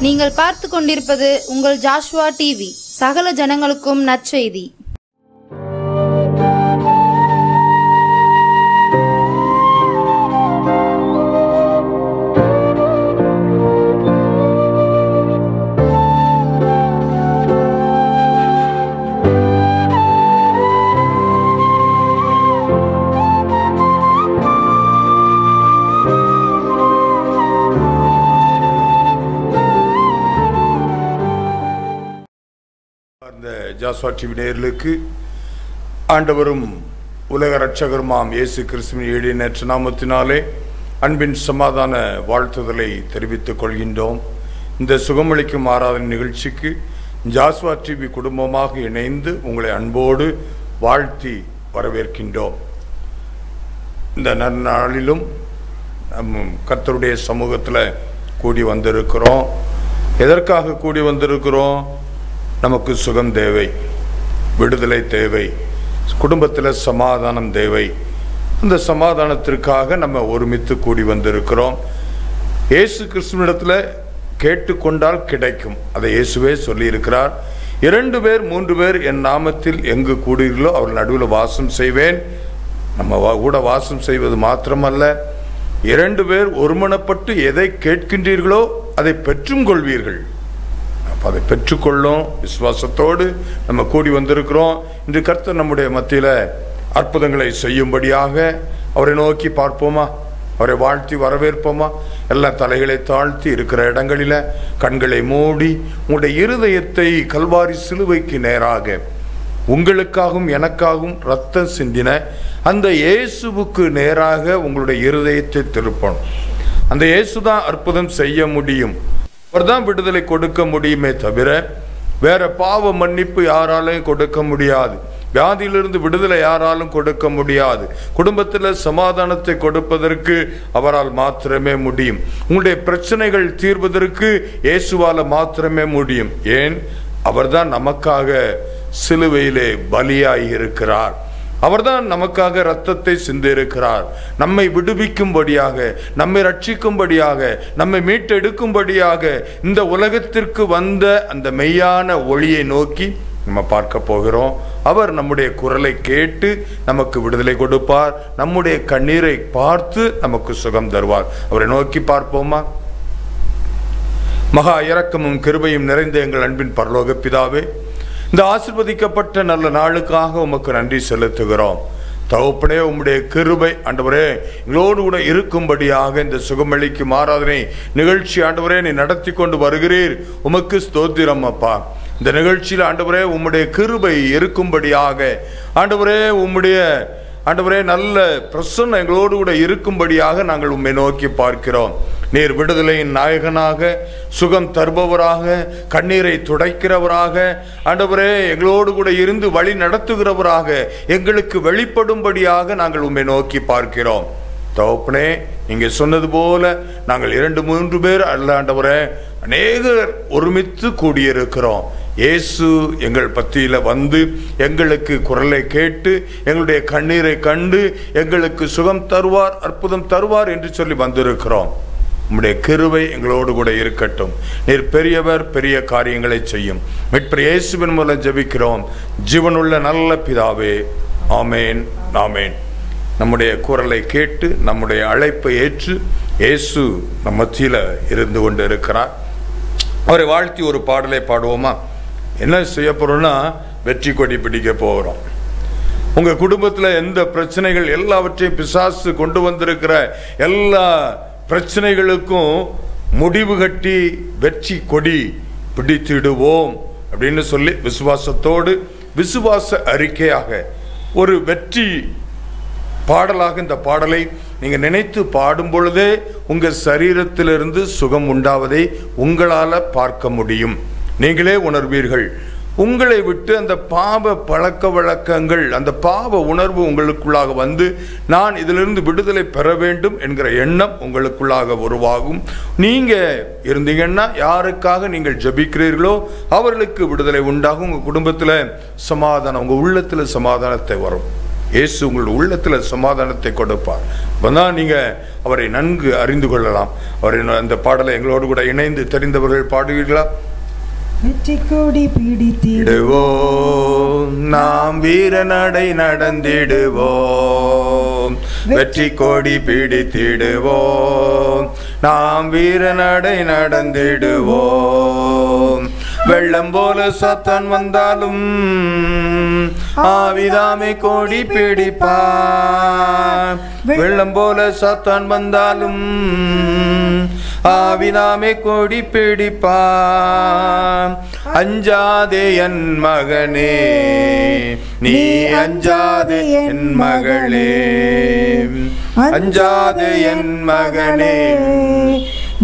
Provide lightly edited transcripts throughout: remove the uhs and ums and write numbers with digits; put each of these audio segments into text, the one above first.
நீங்கள் பார்த்து கொண்டிருப்பது உங்கள் ஜாஷ்வா டிவி. சகல ஜனங்களுக்கும் நற்செய்தி. ஜாஸ்வா டிவி நேயர்களுக்கு ஆண்டவரும் உலக இரட்சகருமாம் இயேசு கிறிஸ்துவின் எளிய நாமத்தினாலே அன்பின் சமாதான வாழ்த்துதலை தெரிவித்துக் கொள்கின்றோம். இந்த சுகமளிக்கும் ஆராதனை நிகழ்ச்சிக்கு ஜாஸ்வா டிவி குடும்பமாக இணைந்து உங்களை அன்போடு வாழ்த்தி வரவேற்கின்றோம். இந்த நன்னாளிலும் கர்த்தருடைய சமூகத்தில் கூடி வந்திருக்கிறோம். எதற்காக கூடி வந்திருக்கிறோம்? நமக்கு சுகம் தேவை, விடுதலை தேவை, குடும்பத்தில் சமாதானம் தேவை. அந்த சமாதானத்திற்காக நம்ம ஒருமித்து கூடி வந்திருக்கிறோம். இயேசு கிறிஸ்துவினிடத்தில் கேட்டுக்கொண்டால் கிடைக்கும். அதை இயேசுவே சொல்லியிருக்கிறார். 2 பேர் 3 பேர் என் நாமத்தில் எங்கு கூடுகிறீர்களோ அவர்கள் நடுவில் வாசம் செய்வேன். நம்ம கூட வாசம் செய்வது மாத்திரமல்ல, 2 பேர் ஒருமனப்பட்டு எதை கேட்கின்றீர்களோ அதை பெற்றும் கொள்வீர்கள். அதை பெற்றுக்கொள்ளும் விசுவாசத்தோடு நம்ம கூடி வந்திருக்கிறோம். இன்று கர்த்தர் நம்முடைய மத்தியில் அற்புதங்களை செய்யும்படியாக அவரை நோக்கி பார்ப்போமா? அவரை வாழ்த்தி வரவேற்போமா? எல்லா தலைகளை தாழ்த்தி இருக்கிற இடங்களில் கண்களை மூடி உங்களுடைய இருதயத்தை கல்வாரி சிலுவைக்கு நேராக உங்களுக்காகவும் எனக்காகவும் ரத்தம் சிந்தின அந்த இயேசுவுக்கு நேராக உங்களுடைய இருதயத்தை திருப்பணும். அந்த இயேசுதான் அற்புதம் செய்ய முடியும். அவர் தான் விடுதலை கொடுக்க முடியுமே தவிர வேற பாவ மன்னிப்பு யாராலும் கொடுக்க முடியாது. வியாதியிலிருந்து விடுதலை யாராலும் கொடுக்க முடியாது. குடும்பத்தில் சமாதானத்தை கொடுப்பதற்கு அவரால் மாத்திரமே முடியும். உங்களுடைய பிரச்சனைகள் தீர்வதற்கு இயேசுவால மாத்திரமே முடியும். ஏன்? அவர்தான் நமக்காக சிலுவையிலே பலியாகி இருக்கிறார். அவர்தான் நமக்காக இரத்தத்தை சிந்திருக்கிறார். நம்மை விடுவிக்கும்படியாக, நம்மை ரட்சிக்கும்படியாக, நம்மை மீட்டெடுக்கும்படியாக இந்த உலகத்திற்கு வந்த அந்த மெய்யான ஒளியை நோக்கி நம்ம பார்க்க போகிறோம். அவர் நம்முடைய குரலை கேட்டு நமக்கு விடுதலை கொடுப்பார். நம்முடைய கண்ணீரை பார்த்து நமக்கு சுகம் தருவார். அவரை நோக்கி பார்ப்போமா? மகா இரக்கமும் கிருபையும் நிறைந்த எங்கள் அன்பின் பரலோக பிதாவே, இந்த ஆசீர்வதிக்கப்பட்ட நல்ல நாளுக்காக உமக்கு நன்றி செலுத்துகிறோம். தகப்பனே, உம்முடைய கிருபை ஆண்டவரே எங்களோடு கூட இருக்கும்படியாக இந்த சுகமளிக்கும் ஆராதனை நிகழ்ச்சி ஆண்டவரே நீ நடத்தி கொண்டு வருகிறீர். உமக்கு ஸ்தோத்திரம் அப்பா. இந்த நிகழ்ச்சியில் ஆண்டவரே உம்முடைய கிருபை இருக்கும்படியாக ஆண்டவரே உம்முடைய ஆண்டவரே நல்ல பிரசன்னம் எங்களோடு கூட இருக்கும்படியாக நாங்கள் உம்மை நோக்கி பார்க்கிறோம். நீர் விடுதலையின் நாயகனாக, சுகம் தருபவராக, கண்ணீரை துடைக்கிறவராக ஆண்டவரே எங்களோடு கூட இருந்து வழி நடத்துகிறவராக எங்களுக்கு வெளிப்படும்படியாக நாங்கள் உம்மை நோக்கி பார்க்கிறோம். தகப்பனே, நீங்க சொன்னது போல நாங்கள் 2 3 பேர் அல்ல ஆண்டவரே, அநேகர் ஒருமித்து கூடியிருக்கிறோம். இயேசு எங்கள் பத்தியில வந்து எங்களுக்கு குரலை கேட்டு எங்களுடைய கண்ணீரை கண்டு எங்களுக்கு சுகம் தருவார், அற்புதம் தருவார் என்று சொல்லி வந்திருக்கிறோம். உம்முடைய கிருபை எங்களோடு கூட இருக்கட்டும். நீர் பெரியவர், பெரிய காரியங்களை செய்யும். மீட்பர் இயேசுவின் மூலம் ஜெபிக்கிறோம் ஜீவனுள்ள நல்ல பிதாவே, ஆமேன், ஆமேன். நம்முடைய குரலை கேட்டு நம்முடைய அழைப்பை ஏற்று இயேசு நம்ம மத்தியில இருந்து கொண்டு இருக்கிறார். அவரை வாழ்த்தி ஒரு பாடலை பாடுவோமா? என்ன செய்ய போறோம்னா, வெற்றி கொடி பிடிக்க போகிறோம். உங்க குடும்பத்தில் எந்த பிரச்சனைகள் எல்லாவற்றையும் பிசாசு கொண்டு வந்திருக்கிற எல்லா பிரச்சனைகளுக்கும் முடிவு கட்டி வெற்றி கொடி பிடித்திடுவோம் அப்படின்னு சொல்லி விசுவாசத்தோடு, விசுவாச அறிக்கையாக ஒரு வெற்றி பாடலாக இந்த பாடலை நீங்க நினைத்து பாடும் பொழுதே உங்க சரீரத்திலிருந்து சுகம் உண்டாவதை உங்களால பார்க்க முடியும். நீங்களே உணர்வீர்கள். உங்களை விட்டு அந்த பாவ பழக்க வழக்கங்கள், அந்த பாவ உணர்வு உங்களுக்குள்ளாக வந்து நான் இதிலிருந்து விடுதலை பெற வேண்டும் என்கிற எண்ணம் உங்களுக்குள்ளாக உருவாகும். நீங்க இருந்தீங்கன்னா யாருக்காக நீங்கள் ஜெபிக்கிறீர்களோ அவர்களுக்கு விடுதலை உண்டாகும். உங்க குடும்பத்தில் சமாதானம், உங்க உள்ளத்தில் சமாதானத்தை வரும். இயேசு உங்கள் உள்ளத்தில் சமாதானத்தை கொடுப்பார். அப்பதான் நீங்க அவரை நன்கு அறிந்து கொள்ளலாம். அவரை அந்த பாடலை எங்களோடு கூட இணைந்து தெரிந்தவர்கள் பாடுவீர்களா? வெற்றி கொடி பிடித்திடுவோம், நாம் வீர நடை நடந்திடுவோம். வெற்றி கொடி பிடித்திடுவோம், நாம் வீர நடை நடந்திடுவோம். வெள்ளம் போல சாத்தான் வந்தாலும் ஆவிதாமே கொடி பிடிப்பார். வெள்ளம் போல சாத்தான் வந்தாலும் ஆவிதாமே கொடி பிடிப்பார். அஞ்சாதே என் மகனே, நீ அஞ்சாதே என் மகளே. அஞ்சாதே என் மகனே,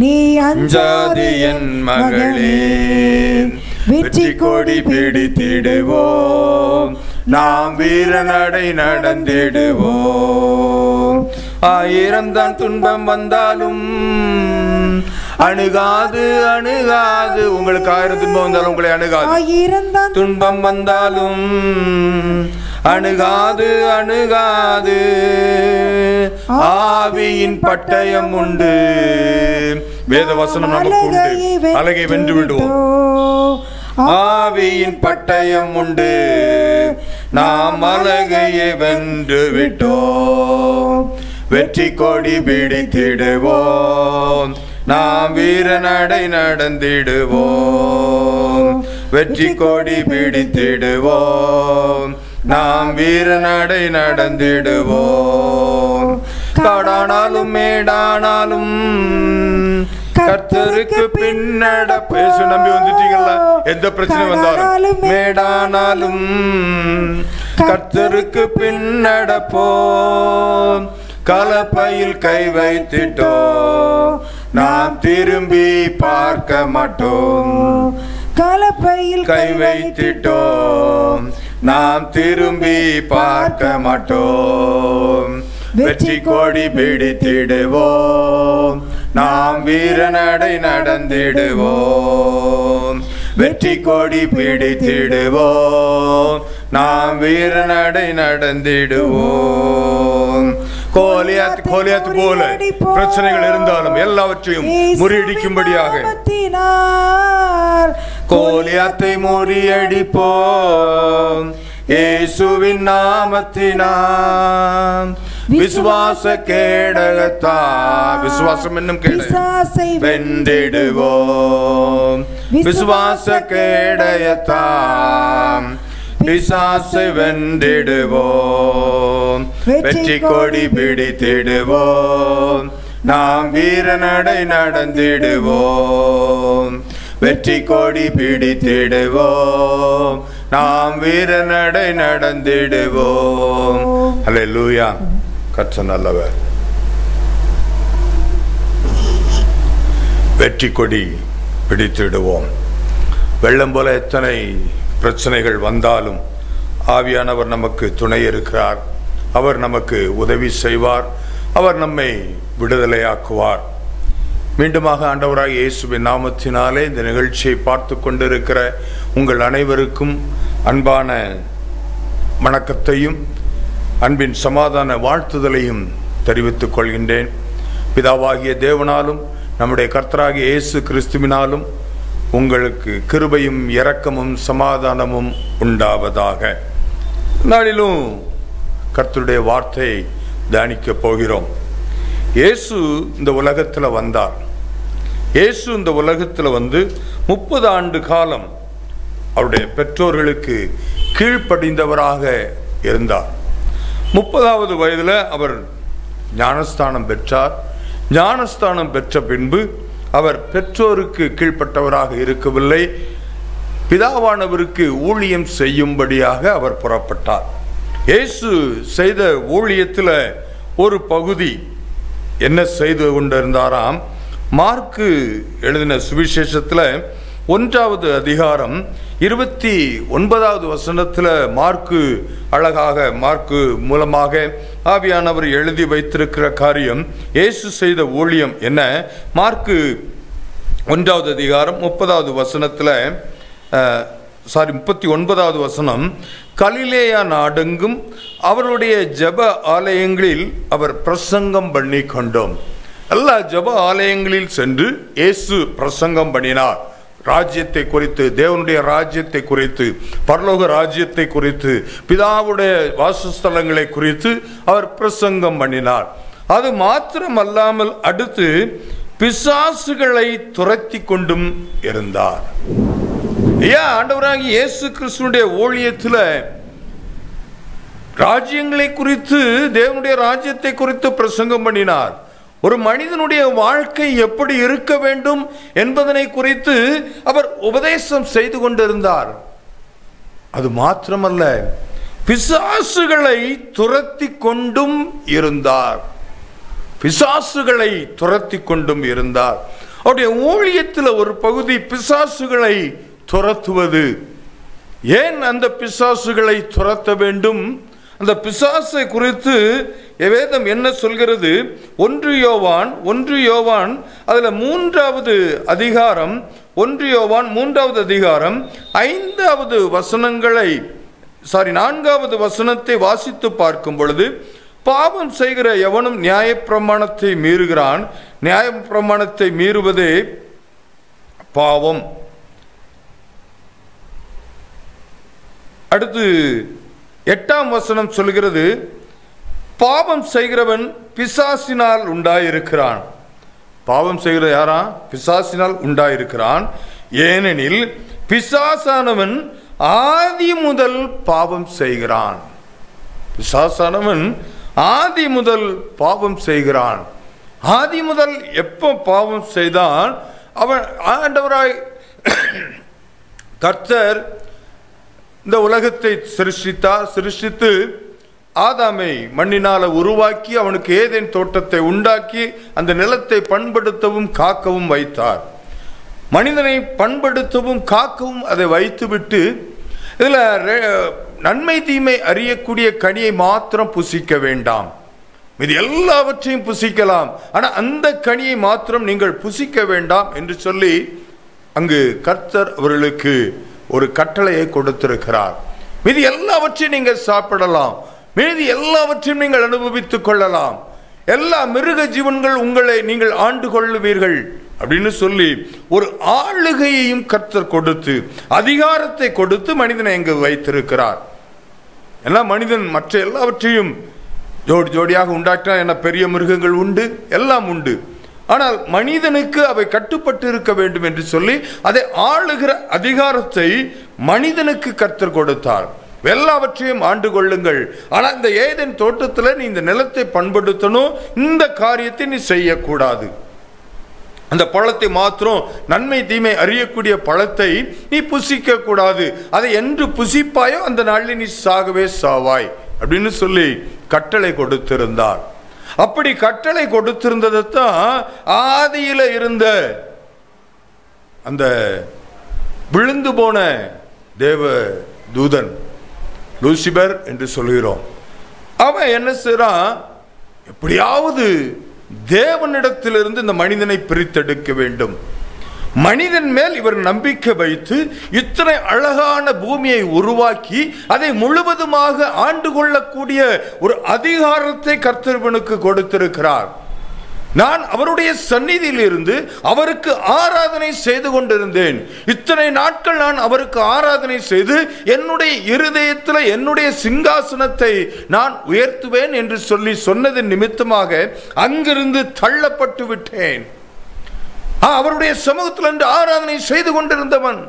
நீ அஞ்சாதே என் மகளே. வெற்றி கொடி பிடித்திடுவோம், நாம் வீர நடை நடந்திடுவோம். 1000 தான் துன்பம் வந்தாலும் அணுகாது அணுகாது. உங்களுக்கு 1000 துன்பம் வந்தாலும் உங்களை அணுகாது. 1000 துன்பம் வந்தாலும் அணுகாது அணுகாது. ஆவியின் பட்டயம் உண்டு. வேத வசனம் நமக்கு உண்டு. அலகை வென்று விடுவோம். ஆவியின் பட்டயம் உண்டு, நாம் அலகையை வென்று விட்டோம். வெற்றி கொடி பிடித்திடுவோம், நாம் வீர நடை நடந்திடுவோம். வெற்றி கொடி பிடித்திடுவோம், நாம் வீர நடை நடந்திடுவோம். காடானாலும் மேடானாலும் கர்த்தருக்கு பின்னட பேச நம்பி வந்துட்டீங்களா? எந்த பிரச்சனை வந்தாலும் மேடானாலும் கர்த்தருக்கு பின்னடப்போம். கலப்பையில் கை வைத்திட்டோம், நாம் திரும்பி பார்க்க மாட்டோம். கலப்பையில் கை வைத்திட்டோம், நாம் திரும்பி பார்க்க மாட்டோம். வெற்றி கொடி பிடித்திடுவோம், நாம் வீர நடை நடந்திடுவோம். வெற்றி கொடி பிடித்திடுவோம், நாம் வீர நடை நடந்திடுவோம். கோலியாத் போல பிரச்சனைகள் இருந்தாலும் எல்லாவற்றையும் முறியடிக்கும்படியாக கோலியாத்தை முறியடிப்போம் இயேசுவின் நாமத்தினால். விசுவாச கேடகத்தா, விசுவாசம் என்னும் கேடகத்தை வென்றிடுவோம். விசுவாச கேடகத்தாம் பிசாசை வென்றிடுவோம். வெற்றி கொடி பிடித்திடுவோம், நாம் வீர நடை நடந்திடுவோம். வெற்றி கொடி பிடித்திடுவோம், நாம் வீர நடை நடந்திடுவோம். அல்லேலூயா. கர்த்தர் நல்லவர். வெற்றி கொடி பிடித்திடுவோம். வெள்ளம் போல எத்தனை பிரச்சனைகள் வந்தாலும் ஆவியானவர் நமக்கு துணை இருக்கிறார். அவர் நமக்கு உதவி செய்வார். அவர் நம்மை விடுதலையாக்குவார். மீண்டுமாக ஆண்டவராக இயேசுவின் நாமத்தினாலே இந்த நிகழ்ச்சியை பார்த்து கொண்டிருக்கிற உங்கள் அனைவருக்கும் அன்பான வணக்கத்தையும் அன்பின் சமாதான வாழ்த்துதலையும் தெரிவித்துக் கொள்கின்றேன். பிதாவாகிய தேவனாலும் நம்முடைய கர்த்தராகிய இயேசு கிறிஸ்துவினாலும் உங்களுக்கு கிருபையும் இரக்கமும் சமாதானமும் உண்டாவதாக. நாளிலும் கர்த்தருடைய வார்த்தையை தியானிக்க போகிறோம். இயேசு இந்த உலகத்தில் வந்தார். இயேசு இந்த உலகத்தில் வந்து 30 ஆண்டு காலம் அவருடைய பெற்றோர்களுக்கு கீழ்ப்படிந்தவராக இருந்தார். 30வது வயதில் அவர் ஞானஸ்தானம் பெற்றார். ஞானஸ்தானம் பெற்ற பின்பு அவர் பெற்றோருக்கு கீழ்ப்பட்டவராக இருக்கவில்லை. பிதாவானவருக்கு ஊழியம் செய்யும்படியாக அவர் புறப்பட்டார். இயேசு செய்த ஊழியத்தில் ஒரு பகுதி என்ன செய்து கொண்டிருந்தாராம்? மார்க்கு எழுதின சுவிசேஷத்தில் 1வது அதிகாரம் 29வது வசனத்தில் மார்க்கு அழகாக மார்க்கு மூலமாக ஆவியானவர் எழுதி வைத்திருக்கிற காரியம், இயேசு செய்த ஊழியம் என்ன? மார்க்கு 1வது அதிகாரம் 30வது வசனத்தில் 39வது வசனம், கலிலேயா நாடெங்கும் அவருடைய ஜெப ஆலயங்களில் அவர் பிரசங்கம் பண்ணி கொண்டோம். எல்லா ஜெப ஆலயங்களில் சென்று இயேசு பிரசங்கம் பண்ணினார். ராஜ்யத்தை குறித்து, தேவனுடைய ராஜ்யத்தை குறித்து, பரலோக ராஜ்யத்தை குறித்து, பிதாவுடைய வாசஸ்தலங்களை குறித்து அவர் பிரசங்கம் பண்ணினார். அது மாத்திரமல்லாமல் அடுத்து பிசாசுகளை துரத்தி கொண்டும் இருந்தார். ஆண்டவராகிய இயேசு கிறிஸ்துவினுடைய ஊழியத்தில் ராஜ்யங்களை குறித்து, தேவனுடைய ராஜ்யத்தை குறித்து பிரசங்கம் பண்ணினார். ஒரு மனிதனுடைய வாழ்க்கை எப்படி இருக்க வேண்டும் என்பதனை குறித்து அவர் உபதேசம் செய்து கொண்டிருந்தார். அது மாத்திரமல்ல, பிசாசுகளை துரத்தி கொண்டும் இருந்தார். பிசாசுகளை துரத்தி கொண்டும் இருந்தார். அவருடைய ஊழியத்தில் ஒரு பகுதி பிசாசுகளை துரத்துவது. ஏன் அந்த பிசாசுகளை துரத்த வேண்டும்? அந்த பிசாசை குறித்து வேதம் என்ன சொல்கிறது? 1 யோவான் அதுல 3வது அதிகாரம், 1 யோவான் 3வது அதிகாரம் 5வது வசனங்களை 4வது வசனத்தை வாசித்து பார்க்கும் பொழுது, பாவம் செய்கிற எவனும் நியாயப்பிரமாணத்தை மீறுகிறான், நியாயப்பிரமாணத்தை மீறுவதே பாவம். அடுத்து 8ஆம் வசனம் சொல்கிறது, பாவம் செய்கிறவன் பிசாசினால் உண்டாயிருக்கிறான். பாவம் செய்கிற யாரா? பிசாசினால் உண்டாயிருக்கிறான். ஏனெனில் பிசாசானவன் ஆதி முதல் பாவம் செய்கிறான். பிசாசானவன் ஆதி முதல் பாவம் செய்கிறான். ஆதி முதல் எப்போ பாவம் செய்தான்? அவன் ஆண்டவராய் கர்த்தர் இந்த உலகத்தை சிருஷ்டித்து ஆதாமை மண்ணினால உருவாக்கி அவனுக்கு ஏதேன் தோட்டத்தை உண்டாக்கி அந்த நிலத்தை பண்படுத்தவும் காக்கவும் வைத்தார். மனிதனை பண்படுத்தவும் காக்கவும் அதை வைத்துவிட்டு, இதில் நன்மை தீமை அறியக்கூடிய கனியை மாத்திரம் புசிக்க வேண்டாம், இது எல்லாவற்றையும் புசிக்கலாம், ஆனால் அந்த கனியை மாத்திரம் நீங்கள் புசிக்க வேண்டாம் என்று சொல்லி அங்கு கர்த்தர் அவர்களுக்கு ஒரு கட்டளையை கொடுத்திருக்கிறார். மீதி எல்லாவற்றையும் நீங்கள் சாப்பிடலாம், மீதி எல்லாவற்றையும் நீங்கள் அனுபவித்துக் கொள்ளலாம், எல்லா மிருக ஜீவன்கள் உங்களை நீங்கள் ஆண்டு கொள்ளுவீர்கள் அப்படின்னு சொல்லி ஒரு ஆளுகையையும் கர்த்தர் கொடுத்து, அதிகாரத்தை கொடுத்து மனிதனை எங்கு வைத்திருக்கிறார். எல்லா மனிதன் மற்ற எல்லாவற்றையும் ஜோடி ஜோடியாக உண்டாக்கினார். என பெரிய மிருகங்கள் உண்டு, எல்லாம் உண்டு. ஆனால் மனிதனுக்கு அவை கட்டுப்பட்டு இருக்க வேண்டும் என்று சொல்லி அதை ஆளுகிற அதிகாரத்தை மனிதனுக்கு கர்த்தர் கொடுத்தார். எல்லாவற்றையும் ஆண்டு கொள்ளுங்கள், ஆனால் இந்த ஏதேன் தோட்டத்தில் நீ இந்த நிலத்தை பண்படுத்தணும், இந்த காரியத்தை நீ செய்யக்கூடாது. அந்த பழத்தை மாத்திரம், நன்மை தீமை அறியக்கூடிய பழத்தை நீ புசிக்க கூடாது. அதை என்று புசிப்பாயோ அந்த நாளில் நீ சாகவே சாவாய் அப்படின்னு சொல்லி கட்டளை கொடுத்திருந்தார். அப்படி கட்டளை கொடுத்திருந்ததைத்தான் ஆதியில இருந்த அந்த விழுந்து போன தேவ தூதன் லூசிபர் என்று சொல்கிறோம். அவன் என்ன செய்றான்? எப்படியாவது தேவனிடத்திலிருந்து இந்த மனிதனை பிரித்தெடுக்க வேண்டும். மனிதன் மேல் இவர் நம்பிக்கை வைத்து இத்தனை அழகான பூமியை உருவாக்கி அதை முழுவதுமாக ஆண்டு கொள்ளக்கூடிய ஒரு அதிகாரத்தை கர்த்தருக்கு கொடுத்திருக்கிறார். நான் அவருடைய சந்நிதியில் இருந்து அவருக்கு ஆராதனை செய்து கொண்டிருந்தேன். இத்தனை நாட்கள் நான் அவருக்கு ஆராதனை செய்து என்னுடைய இருதயத்தில் என்னுடைய சிங்காசனத்தை நான் உயர்த்துவேன் என்று சொல்லி சொன்னதன் நிமித்தமாக அங்கிருந்து தள்ளப்பட்டு விட்டேன். அவருடைய சமூகத்தில் என்று ஆராதனை செய்து கொண்டிருந்தவன்,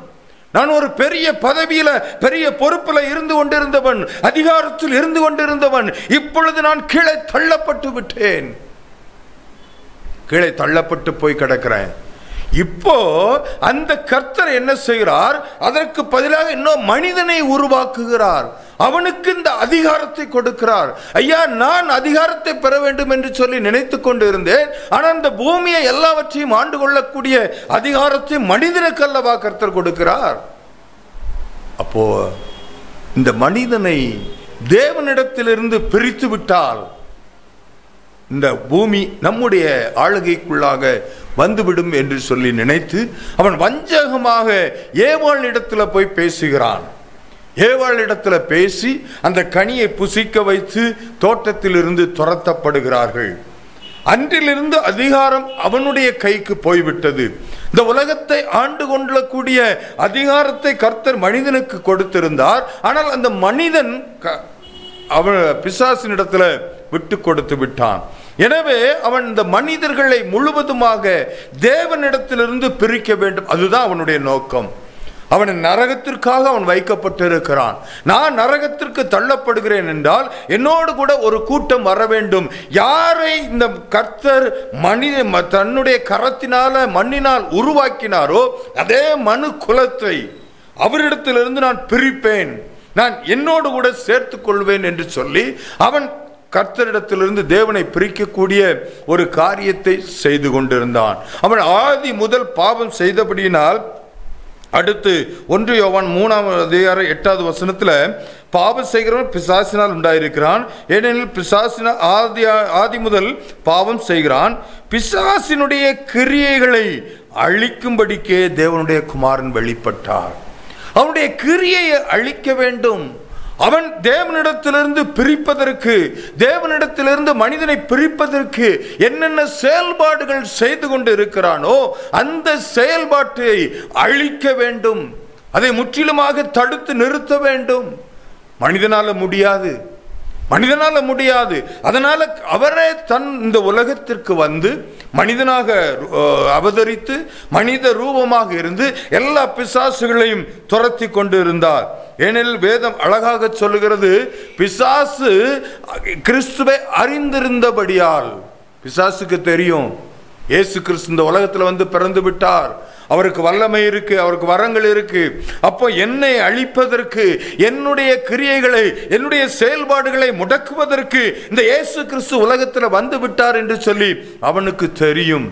நான் ஒரு பெரிய பதவியில பெரிய பொறுப்பில் இருந்து கொண்டிருந்தவன், அதிகாரத்தில் இருந்து கொண்டிருந்தவன், இப்பொழுது நான் கீழே தள்ளப்பட்டு விட்டேன், கீழே தள்ளப்பட்டு போய் கிடக்கிறேன். இப்போ அந்த கர்த்தர் என்ன செய்கிறார்? அதற்கு பதிலாக இன்னும் மனிதனை உருவாக்குகிறார், அவனுக்கு இந்த அதிகாரத்தை கொடுக்கிறார். ஐயா, நான் அதிகாரத்தை பெற வேண்டும் என்று சொல்லி நினைத்து கொண்டு இருந்தேன், ஆனால் அந்த பூமியை எல்லாவற்றையும் ஆண்டு கொள்ளக்கூடிய அதிகாரத்தை மனிதனுக்கு அல்லவா கர்த்தர் கொடுக்கிறார். அப்போ இந்த மனிதனை தேவனிடத்திலிருந்து பிரித்து விட்டால் இந்த பூமி நம்முடைய ஆளுகைக்குள்ளாக வந்துவிடும் என்று சொல்லி நினைத்து அவன் வஞ்சகமாக ஏவாள் இடத்துல போய் பேசுகிறான். ஏவாள் இடத்துல பேசி அந்த கனியை புசிக்க வைத்து தோட்டத்திலிருந்து துரத்தப்படுகிறார்கள். அன்றிலிருந்து அதிகாரம் அவனுடைய கைக்கு போய்விட்டது. இந்த உலகத்தை ஆண்டு கொள்ளக்கூடிய அதிகாரத்தை கர்த்தர் மனிதனுக்கு கொடுத்திருந்தார். ஆனால் அந்த மனிதன் அவன் பிசாசினிடத்துல விட்டு கொடுத்து விட்டான். எனவே அவன் இந்த மனிதர்களை முழுவதுமாக தேவனிடத்திலிருந்து பிரிக்க வேண்டும். அதுதான் அவனுடைய நோக்கம். அவன் நரகத்திற்காக அவன் வைக்கப்பட்டிருக்கிறான். நான் நரகத்திற்கு தள்ளப்படுகிறேன் என்றால் என்னோடு கூட ஒரு கூட்டம் வர வேண்டும். யாரை இந்த கர்த்தர் தன்னுடைய கரத்தினால மண்ணினால் உருவாக்கினாரோ அதே மனு குலத்தை அவரிடத்திலிருந்து நான் பிரிப்பேன், நான் என்னோடு கூட சேர்த்துக் கொள்வேன் என்று சொல்லி அவன் கர்த்தரிடத்திலிருந்து தேவனை பிரிக்கக்கூடிய ஒரு காரியத்தை செய்து கொண்டிருந்தான். அவன் ஆதி முதல் பாவம் செய்தபடியினால் அடுத்து 1 யோவான் 3:8 பாவம் செய்கிறவன் பிசாசினால் உண்டாயிருக்கிறான். ஏனெனில் பிசாசினால் ஆதி முதல் பாவம் செய்கிறான். பிசாசினுடைய கிரியைகளை அழிக்கும்படிக்கே தேவனுடைய குமாரன் வெளிப்பட்டார். அவனுடைய கிரியையை அழிக்க வேண்டும். அவன் தேவனிடத்திலிருந்து பிரிப்பதற்கு, தேவனிடத்திலிருந்து மனிதனை பிரிப்பதற்கு என்னென்ன செயல்பாடுகள் செய்து கொண்டு இருக்கிறானோ அந்த செயல்பாட்டை அழிக்க வேண்டும். அதை முற்றிலுமாக தடுத்து நிறுத்த வேண்டும். மனிதனால முடியாது, மனிதனால முடியாது. அதனால அவரே இந்த உலகத்திற்கு வந்து மனிதனாக அவதரித்து மனித ரூபமாக இருந்து எல்லா பிசாசுகளையும் துரத்தி கொண்டு இருந்தார். ஏனெனில் வேதம் அழகாக சொல்லுகிறது, பிசாசு கிறிஸ்துவை அறிந்திருந்தபடியால். பிசாசுக்கு தெரியும் இயேசு கிறிஸ்து இந்த உலகத்தில் வந்து பிறந்து விட்டார், அவருக்கு வல்லமை இருக்கு, அவருக்கு வரங்கள் இருக்கு. அப்போ என்னை அழிப்பதற்கு, என்னுடைய கிரியைகளை, என்னுடைய செயல்பாடுகளை முடக்குவதற்கு இந்த இயேசு கிறிஸ்து உலகத்தில் வந்து விட்டார் என்று சொல்லி அவனுக்கு தெரியும்.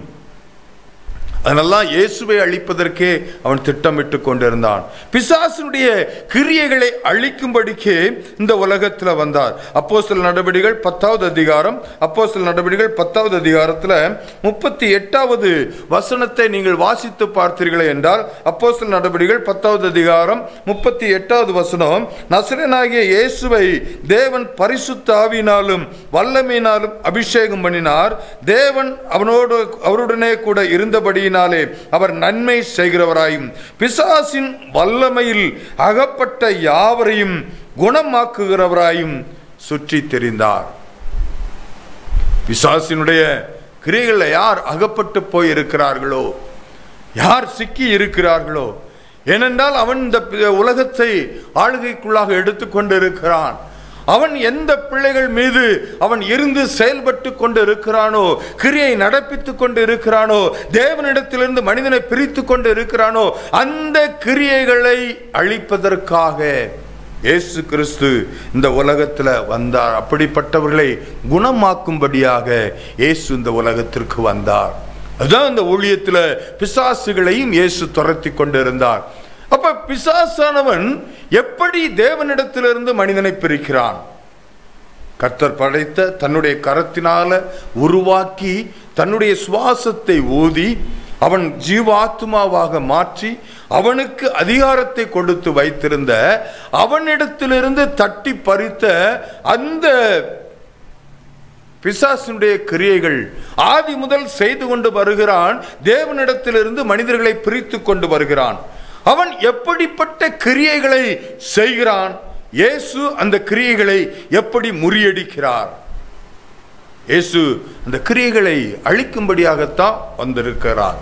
அதனால்தான் இயேசுவை அழிப்பதற்கே அவன் திட்டமிட்டு கொண்டிருந்தான். பிசாசுடைய கிரியைகளை அழிக்கும்படிக்கே இந்த உலகத்தில் வந்தார். அப்போஸ்தலர் நடவடிக்கைகள் 10வது அதிகாரம், அப்போஸ்தலர் நடவடிக்கைகள் 10வது அதிகாரத்தில் 38வது வசனத்தை நீங்கள் வாசித்து பார்த்தீர்களே என்றால், அப்போஸ்தலர் நடவடிக்கைகள் 10வது அதிகாரம் 38வது வசனம், நசரேயனாகிய இயேசுவை தேவன் பரிசுத்த ஆவியினாலும் வல்லமையினாலும் அபிஷேகம் பண்ணினார். தேவன் அவருடனே கூட இருந்தபடியினால் அவர் நன்மை செய்கிறவராயும் பிசாசின் வல்லமையில் அகப்பட்ட யாவரையும் குணமாக்குகிறவராயும் சுற்றி தெரிந்தார். பிசாசினுடைய கிரியைகளில் யார் அகப்பட்டு போய் இருக்கிறார்களோ, யார் சிக்கி இருக்கிறார்களோ, ஏனென்றால் அவன் இந்த உலகத்தை ஆளுகைக்குள்ளாக எடுத்துக்கொண்டு இருக்கிறான். அவன் எந்த பிள்ளைகள் மீது அவன் இருந்து செயல்பட்டு கொண்டு இருக்கிறானோ, கிரியை நடப்பித்து கொண்டு இருக்கிறானோ, தேவனிடத்திலிருந்து மனிதனை பிரித்து கொண்டு இருக்கிறானோ, அந்த கிரியைகளை அழிப்பதற்காக இயேசு கிறிஸ்து இந்த உலகத்தில் வந்தார். அப்படிப்பட்டவர்களை குணமாக்கும்படியாக இயேசு இந்த உலகத்திற்கு வந்தார். அதுதான் இந்த ஊழியத்தில் பிசாசுகளையும் இயேசு துரத்தி கொண்டிருந்தார். அப்ப பிசாசானவன் எப்படி தேவனிடத்திலிருந்து மனிதனை பிரிக்கிறான்? கர்த்தர் படைத்த தன்னுடைய கரத்தினால உருவாக்கி தன்னுடைய சுவாசத்தை ஊதி அவன் ஜீவாத்மாவாக மாற்றி அவனுக்கு அதிகாரத்தை கொடுத்து வைத்திருந்த அவனிடத்திலிருந்து தட்டி பறித்த அந்த பிசாசுடைய கிரியைகள் ஆதி முதல் செய்து கொண்டு வருகிறான். தேவனிடத்திலிருந்து மனிதர்களை பிரித்து கொண்டு வருகிறான். அவன் எப்படிப்பட்ட கிரியைகளை செய்கிறான்? இயேசு அந்த கிரியைகளை எப்படி முறியடிக்கிறார்? இயேசு அந்த கிரியைகளை அழிக்கும்படியாகத்தான் வந்திருக்கிறார்.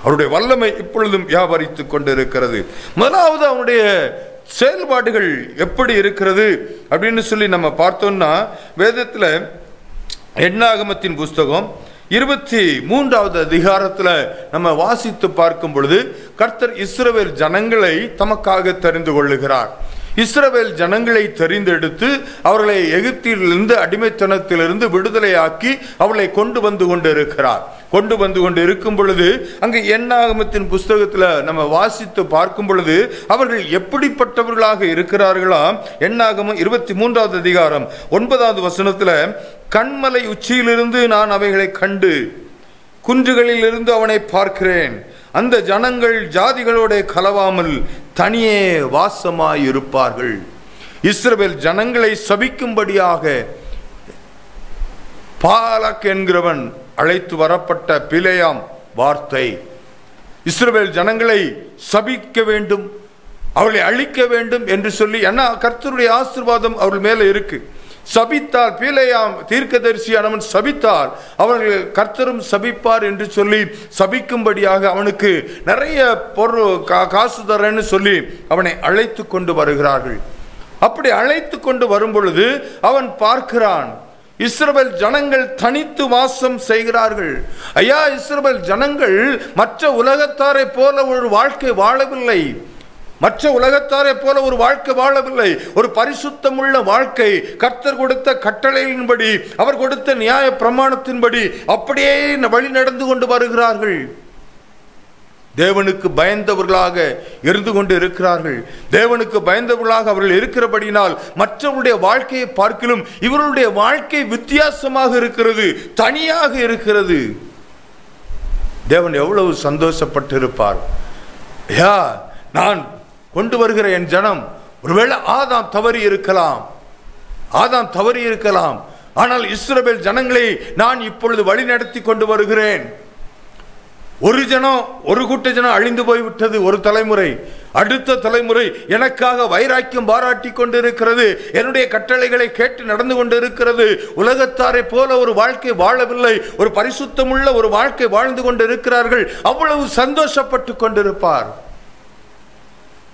அவருடைய வல்லமை இப்பொழுதும் வியாபரித்துக் கொண்டிருக்கிறது. முதலாவது அவனுடைய செயல்பாடுகள் எப்படி இருக்கிறது அப்படின்னு சொல்லி நம்ம பார்த்தோம்னா, வேதத்தில் எண்ணாகமத்தின் புஸ்தகம் 23வது அதிகாரத்தில் நம்ம வாசித்து பார்க்கும் பொழுது, கர்த்தர் இஸ்ரவேல் ஜனங்களை தமக்காக தெரிந்து கொள்ளுகிறார். இஸ்ரவேல் ஜனங்களை தெரிந்தெடுத்து அவர்களை எகிப்திலிருந்து அடிமைத்தனத்திலிருந்து விடுதலையாக்கி அவர்களை கொண்டு வந்து கொண்டு இருக்கும் பொழுது, அங்கு எண்ணாகமத்தின் புஸ்தகத்தில் நம்ம வாசித்து பார்க்கும் பொழுது அவர்கள் எப்படிப்பட்டவர்களாக இருக்கிறார்களாம். எண்ணாகமம் 23வது அதிகாரம் 9வது வசனத்தில், கண்மலை உச்சியிலிருந்து நான் அவைகளை கண்டு குன்றுகளில் இருந்து அவனை பார்க்கிறேன். அந்த ஜனங்கள் ஜாதிகளோட கலவாமல் தனியே வாசமாயிருப்பார்கள். இஸ்ரவேல் ஜனங்களை சபிக்கும்படியாக பாலக் என்கிறவன் அழைத்து வரப்பட்ட பிலேயாம் வார்த்தை. இஸ்ரவேல் ஜனங்களை சபிக்க வேண்டும், அவளை அழிக்க வேண்டும் என்று சொல்லி, ஏன்னா கர்த்தருடைய ஆசீர்வாதம் அவர்கள் மேல இருக்கு. சபித்தால், பிலேயாம் தீர்க்கதரிசியானவன் சபித்தால் அவர்கள் கர்த்தரும் சபிப்பார் என்று சொல்லி சபிக்கும்படியாக அவனுக்கு நிறைய பொருள் காசு தரேன்னு சொல்லி அவனை அழைத்து கொண்டு வருகிறார்கள். அப்படி அழைத்து கொண்டு வரும் பொழுது அவன் பார்க்கிறான், இஸ்ரவேல் ஜனங்கள் தனித்து வாசம் செய்கிறார்கள். ஐயா, இஸ்ரவேல் ஜனங்கள் மற்ற உலகத்தாரை போல ஒரு வாழ்க்கை வாழவில்லை. மற்ற உலகத்தாரை போல ஒரு வாழ்க்கை வாழவில்லை. ஒரு பரிசுத்தமுள்ள வாழ்க்கை, கர்த்தர் கொடுத்த கட்டளையின்படி, அவர் கொடுத்த நியாய பிரமாணத்தின்படி அப்படியே வழி நடந்து கொண்டு வருகிறார்கள். தேவனுக்கு பயந்தவர்களாக இருந்து கொண்டு இருக்கிறார்கள். தேவனுக்கு பயந்தவர்களாக அவர்கள் இருக்கிறபடினால் மற்றவருடைய வாழ்க்கையை பார்க்கிலும் இவர்களுடைய வாழ்க்கை வித்தியாசமாக இருக்கிறது, தனியாக இருக்கிறது. தேவன் எவ்வளவு சந்தோஷப்பட்டு இருப்பார். ஐயா, நான் கொண்டு வருகிற என் ஜனம், ஒருவேளை ஆதாம் தவறி இருக்கலாம், ஆனால் இஸ்ரவேல் ஜனங்களை நான் இப்பொழுது வழி நடத்தி கொண்டு வருகிறேன். ஒரு கூட்ட ஜனம் அழிந்து போய்விட்டது, ஒரு தலைமுறை. அடுத்த தலைமுறை எனக்காக வைராக்கியம் பாராட்டி கொண்டிருக்கிறது, என்னுடைய கட்டளைகளை கேட்டு நடந்து கொண்டிருக்கிறது. உலகத்தாரை போல ஒரு வாழ்க்கை வாழவில்லை, ஒரு பரிசுத்தமுள்ள ஒரு வாழ்க்கை வாழ்ந்து கொண்டிருக்கிறார்கள். அவ்வளவு சந்தோஷப்பட்டு கொண்டிருப்பார்,